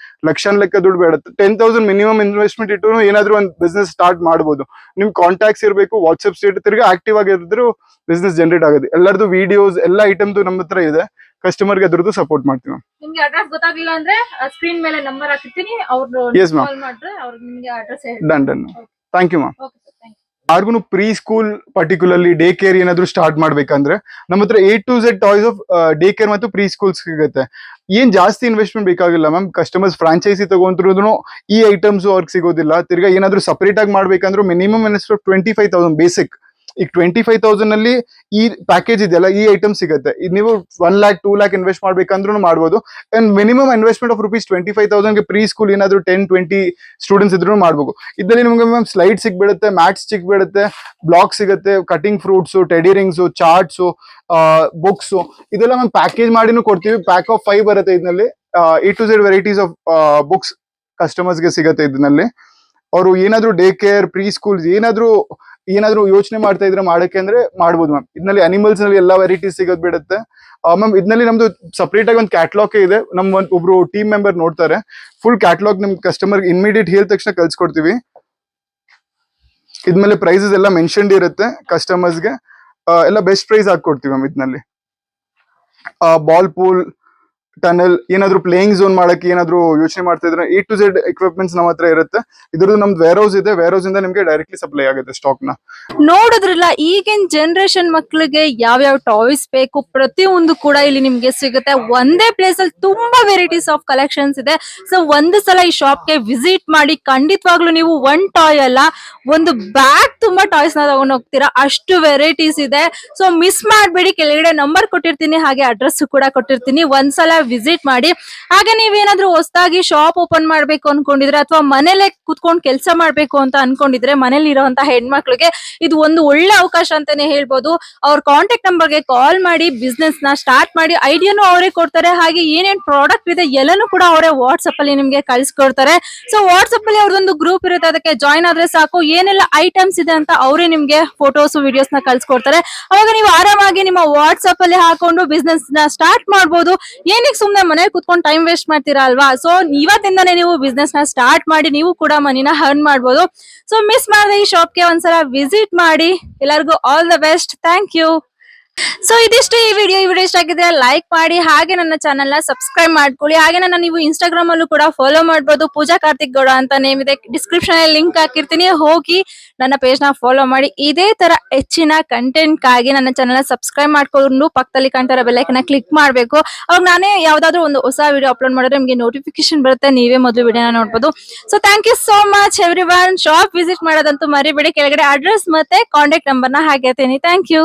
ಲಕ್ಷ ಲೆಕ್ಕ ದುಡ್ಡು ಬೇಡ, 10,000 ಮಿನಿಮಮ್ ಇನ್ವೆಸ್ಟ್ಮೆಂಟ್ ಇಟ್ಟು ಏನಾದ್ರು ಒಂದು ಬಿಸ್ನೆಸ್ ಸ್ಟಾರ್ಟ್ ಮಾಡಬಹುದು. ನಿಮ್ ಕಾಂಟ್ಯಾಕ್ಟ್ಸ್ ಇರಬೇಕು, ವಾಟ್ಸ್ಆಪ್ ಸ್ಟೇಟ್ ತಿರ್ಗಾ ಆಕ್ಟಿವ್ ಆಗಿದ್ರು ಬಿಸ್ನೆಸ್ ಜನರೇಟ್ ಆಗುತ್ತೆ. ಎಲ್ಲರದು ವಿಡಿಯೋಸ್ ಎಲ್ಲ ಐಟಮ್ದು ನಮ್ಮ ಹತ್ರ ಇದೆ. ಕಸ್ಟಮರ್ಗೆ ಅದ್ರದ್ದು ಸಪೋರ್ಟ್ ಮಾಡ್ತೀವಿ. ನಿಮ್ಗೆ ಅಡ್ರೆಸ್ ಗೊತ್ತಾಗ್ಲಿಲ್ಲ ಅಂದ್ರೆ ಸ್ಕ್ರೀನ್ ಮೇಲೆ ನಂಬರ್ ಹಾಕಿರ್ತೀನಿ, ಅವ್ರು Yes, ma'am. ಕಾಲ್ ಮಾಡಿದ್ರೆ ಅವ್ರು ನಿಮ್ಗೆ address done. Thank you ma'am. Okay sir, thank you. ಯಾರಿಗೂ preschool particularly day care ಏನಾದ್ರು ಸ್ಟಾರ್ಟ್ ಮಾಡ್ಬೇಕಂದ್ರೆ ನಮ್ಮ ಹತ್ರ A to Z toys of day care ಮತ್ತು ಪ್ರೀ ಸ್ಕೂಲ್ ಸಿಗುತ್ತೆ. ಏನ್ ಜಾಸ್ತಿ ಇನ್ವೆಸ್ಟ್ಮೆಂಟ್ ಬೇಕಾಗಿಲ್ಲ ಮ್ಯಾಮ್. ಕಸ್ಟಮರ್ಸ್ ಫ್ರಾಂಚೈಸಿ ತಗೊಂಡ್ರು ಈ ಐಟಮ್ಸ್ ಅವ್ರಿಗೆ ಸಿಗೋದಿಲ್ಲ. ತಿರ್ಗಾ ಏನಾದ್ರು ಸಪರೇಟ್ ಆಗಿ ಮಾಡ್ಬೇಕಂದ್ರೆ ಮಿನಿಮಮ್ ಇನ್ವೆಸ್ಟ್ 25,000 ಬೇಸಿಕ್. ಈಗ 25,000 ಅಲ್ಲಿ ಈ ಪ್ಯಾಕೇಜ್ ಇದೆಯಲ್ಲ, ಈ ಐಟಮ್ ಸಿಗುತ್ತೆ. ನೀವು 1 lakh 2 lakh ಇನ್ವೆಸ್ಟ್ ಮಾಡ್ಬೇಕಂದ್ರೂ ಮಾಡ್ಬೋದು. And minimum investment of ₹25,000 preschool ಏನಾದ್ರು 10-20 ಸ್ಟೂಡೆಂಟ್ಸ್ ಇದ್ರು ಮಾಡ್ಬೇಕು. ಇದರಲ್ಲಿ ನಿಮ್ಗೆ ಮ್ಯಾಮ್ ಸ್ಲೈಡ್ ಸಿಗ್ಬಿಡುತ್ತೆ, ಮ್ಯಾಟ್ಸ್ ಸಿಗ್ಬಿಡುತ್ತೆ, ಬ್ಲಾಕ್ ಸಿಗುತ್ತೆ, cutting fruits, teddy rings, charts, books, ಇದೆಲ್ಲ ಮ್ಯಾಮ್ ಪ್ಯಾಕೇಜ್ ಮಾಡಿನೂ ಕೊಡ್ತೀವಿ. ಪ್ಯಾಕ್ ಆಫ್ 5 ಬರುತ್ತೆ ಇದರಲ್ಲಿ. A to Z varieties of books ಕಸ್ಟಮರ್ಸ್ಗೆ ಸಿಗತ್ತೆ ಇದರಲ್ಲಿ. ಅವರು ಏನಾದ್ರು ಡೇ ಕೇರ್, ಪ್ರೀ ಸ್ಕೂಲ್ಸ್ ಏನಾದ್ರು ಯೋಚನೆ ಮಾಡ್ತಾ ಇದ್ರೆ ಮಾಡಕ್ಕೆ ಅಂದ್ರೆ ಮಾಡ್ಬೋದು ಮ್ಯಾಮ್. ಇದರಲ್ಲಿ ಅನಿಮಲ್ಸ್ ನಲ್ಲಿ ಎಲ್ಲಾ ವೆರೈಟೀಸ್ ಸಿಗೋದ್ ಬಿಡುತ್ತೆ ಮ್ಯಾಮ್. ಇದರಲ್ಲಿ ನಮ್ದು ಸಪರೇಟ್ ಆಗಿ ಒಂದು ಕ್ಯಾಟ್ಲಾಗ್ ಇದೆ. ಒಬ್ರು ಟೀಮ್ ಮೆಂಬರ್ ನೋಡ್ತಾರೆ. ಫುಲ್ ಕ್ಯಾಟ್ಲಾಗ್ ನಿಮ್ ಕಸ್ಟಮರ್ ಇಮಿಡಿಯೇಟ್ ಹೇಳಿದ ತಕ್ಷಣ ಕಳ್ಸಿಕೊಡ್ತೀವಿ. ಇದ್ಮೇಲೆ ಪ್ರೈಸಸ್ ಎಲ್ಲ ಮೆನ್ಷನ್ಡ್ ಇರುತ್ತೆ. ಕಸ್ಟಮರ್ಸ್ಗೆ ಎಲ್ಲ ಬೆಸ್ಟ್ ಪ್ರೈಸ್ ಹಾಕೊಡ್ತೀವಿ ಮ್ಯಾಮ್. ಇದರಲ್ಲಿ ಬಾಲ್ ಪೂಲ್, ಟನಲ್, ಏನಾದ್ರು ಪ್ಲೇಯಿಂಗ್ ಝೋನ್ ಮಾಡಕ್ಕೆ ಏನಾದ್ರು ಯೋಚನೆ ಮಾಡ್ತಾ ಇದ್ರೆ A to Z ಎಕ್ವಿಪ್ಮೆಂಟ್ಸ್ ನಮ್ಮ ಹತ್ರ ಇರುತ್ತೆ. ಇದ್ರದ್ದು ನಮ್ದು ವೇರ್ ಹೌಸ್ ಇದೆ. ವೇರ್ ಹೌಸ್ ಇಂದ ನಿಮ್ಗೆ ಡೈರೆಕ್ಟ್ಲಿ ಸಪ್ಲೈ ಆಗುತ್ತೆ ಸ್ಟಾಕ್ ನ. ನೋಡಿದ್ರಲ್ಲ, ಈಗಿನ ಜನರೇಷನ್ ಮಕ್ಳಿಗೆ ಯಾವ್ಯಾವ ಟಾಯ್ಸ್ ಬೇಕು ಪ್ರತಿಯೊಂದು ಕೂಡ ಇಲ್ಲಿ ನಿಮ್ಗೆ ಸಿಗುತ್ತೆ. ಒಂದೇ ಪ್ಲೇಸ್ ಅಲ್ಲಿ ತುಂಬಾ ವೆರೈಟೀಸ್ ಆಫ್ ಕಲೆಕ್ಷನ್ಸ್ ಇದೆ. ಸೊ ಒಂದು ಸಲ ಈ ಶಾಪ್ಗೆ ವಿಸಿಟ್ ಮಾಡಿ, ಖಂಡಿತವಾಗ್ಲೂ ನೀವು ಒಂದ್ ಟಾಯ್ ಅಲ್ಲ, ಒಂದು ಬ್ಯಾಗ್ ತುಂಬಾ ಟಾಯ್ಸ್ ನ ತಗೊಂಡ್ ಹೋಗ್ತೀರಾ, ಅಷ್ಟು ವೆರೈಟೀಸ್ ಇದೆ. ಸೊ ಮಿಸ್ ಮಾಡ್ಬೇಡಿ, ಕೆಳಗಡೆ ನಂಬರ್ ಕೊಟ್ಟಿರ್ತೀನಿ, ಹಾಗೆ ಅಡ್ರೆಸ್ ಕೂಡ ಕೊಟ್ಟಿರ್ತೀನಿ. ಒಂದ್ಸಲ ವಿಸಿಟ್ ಮಾಡಿ. ಹಾಗೆ ನೀವೇನಾದ್ರೂ ಹೊಸದಾಗಿ ಶಾಪ್ ಓಪನ್ ಮಾಡ್ಬೇಕು ಅನ್ಕೊಂಡಿದ್ರೆ, ಅಥವಾ ಮನೇಲೆ ಕುತ್ಕೊಂಡು ಕೆಲಸ ಮಾಡ್ಬೇಕು ಅಂತ ಅನ್ಕೊಂಡಿದ್ರೆ, ಮನೇಲಿ ಇರುವಂತ ಹೆಣ್ಮಕ್ಳಿಗೆ ಇದು ಒಂದು ಒಳ್ಳೆ ಅವಕಾಶ ಅಂತಾನೆ ಹೇಳ್ಬೋದು. ಅವ್ರ ಕಾಂಟ್ಯಾಕ್ಟ್ ನಂಬರ್ಗೆ ಕಾಲ್ ಮಾಡಿ ಬಿಸ್ನೆಸ್ ನ ಸ್ಟಾರ್ಟ್ ಮಾಡಿ. ಐಡಿಯಾನು ಅವರೇ ಕೊಡ್ತಾರೆ, ಹಾಗೆ ಏನೇನ್ ಪ್ರಾಡಕ್ಟ್ ಇದೆ ಎಲ್ಲಾನು ಕೂಡ ಅವರೇ ವಾಟ್ಸ್ಆಪ್ ಅಲ್ಲಿ ನಿಮ್ಗೆ ಕಳ್ಸಿಕೊಡ್ತಾರೆ. ಸೊ ವಾಟ್ಸ್ಆಪ್ ಅಲ್ಲಿ ಅವ್ರದೊಂದು ಗ್ರೂಪ್ ಇರುತ್ತೆ, ಅದಕ್ಕೆ ಜಾಯ್ನ್ ಆದ್ರೆ ಸಾಕು. ಏನೆಲ್ಲ ಐಟಮ್ಸ್ ಇದೆ ಅಂತ ಅವರೇ ನಿಮ್ಗೆ ಫೋಟೋಸ್, ವಿಡಿಯೋಸ್ ನ ಕಳ್ಸಿಕೊಡ್ತಾರೆ. ಅವಾಗ ನೀವು ಆರಾಮಾಗಿ ನಿಮ್ಮ ವಾಟ್ಸ್ಆಪ್ ಅಲ್ಲಿ ಹಾಕೊಂಡು ಬಿಸ್ನೆಸ್ ನ ಸ್ಟಾರ್ಟ್ ಮಾಡ್ಬೋದು. ಏನಕ್ಕೆ ಸುಮ್ನೆ ಮನೇಲಿ ಕುತ್ಕೊಂಡು ಟೈಮ್ ವೇಸ್ಟ್ ಮಾಡ್ತೀರಾ ಅಲ್ವಾ? ಸೊ ಇವತ್ತಿಂದಾನೇ ನೀವು ಬಿಸ್ನೆಸ್ ನ ಸ್ಟಾರ್ಟ್ ಮಾಡಿ ನೀವು ಕೂಡ ಮನಿನ ಅರ್ನ್ ಮಾಡ್ಬೋದು. ಸೊ ಮಿಸ್ ಮಾಡದೆ ಈ ಶಾಪ್ಗೆ ಒಂದ್ಸಲ ವಿಸಿಟ್ ಮಾಡಿ. ಎಲ್ಲರಿಗೂ all the best. Thank you. So ಇದಿಷ್ಟು ಈ ವಿಡಿಯೋ ಇಷ್ಟ ಆಗಿದ್ರೆ ಲೈಕ್ ಮಾಡಿ, ಹಾಗೆ ನನ್ನ ಚಾನೆಲ್ ನ ಸಬ್ಸ್ಕ್ರೈಬ್ ಮಾಡ್ಕೊಳ್ಳಿ. ಹಾಗೆ ನನ್ನ ನೀವು ಇನ್ಸ್ಟಾಗ್ರಾಮ್ ಅಲ್ಲೂ ಕೂಡ ಫಾಲೋ ಮಾಡ್ಬೋದು. ಪೂಜಾ ಕಾರ್ತಿಕ್ ಗೌಡ ಅಂತ ನೇಮ್ ಇದೆ, ಡಿಸ್ಕ್ರಿಪ್ಷನ್ ಅಲ್ಲಿ ಲಿಂಕ್ ಹಾಕಿರ್ತೀನಿ, ಹೋಗಿ ನನ್ನ ಪೇಜ್ ನ ಫಾಲೋ ಮಾಡಿ. ಇದೇ ತರ ಹೆಚ್ಚಿನ ಕಂಟೆಂಟ್ ಗಾಗಿ ನನ್ನ ಚಾನೆಲ್ ನ ಸಬ್ಸ್ಕ್ರೈಬ್ ಮಾಡ್ಕೊಂಡು ಪಕ್ಕದಲ್ಲಿ ಕಾಣ್ತಾರ ಬೆಲ್ಲೈಕನ್ ಕ್ಲಿಕ್ ಮಾಡ್ಬೇಕು. ಅವಾಗ ನಾನೇ ಯಾವ್ದಾದ್ರು ಒಂದು ಹೊಸ ವಿಡಿಯೋ ಅಪ್ಲೋಡ್ ಮಾಡಿದ್ರೆ ನಿಮ್ಗೆ ನೋಟಿಫಿಕೇಶನ್ ಬರುತ್ತೆ, ನೀವೇ ಮೊದಲು ವಿಡಿಯೋನ ನೋಡ್ಬೋದು. So thank you so much everyone. Shop visit ಮಾಡೋದಂತೂ ಮರಿಬೇಡಿ. ಕೆಳಗಡೆ ಅಡ್ರೆಸ್ ಮತ್ತೆ ಕಾಂಟ್ಯಾಕ್ಟ್ ನಂಬರ್ ನ ಹಾಕಿರ್ತೀನಿ. Thank you.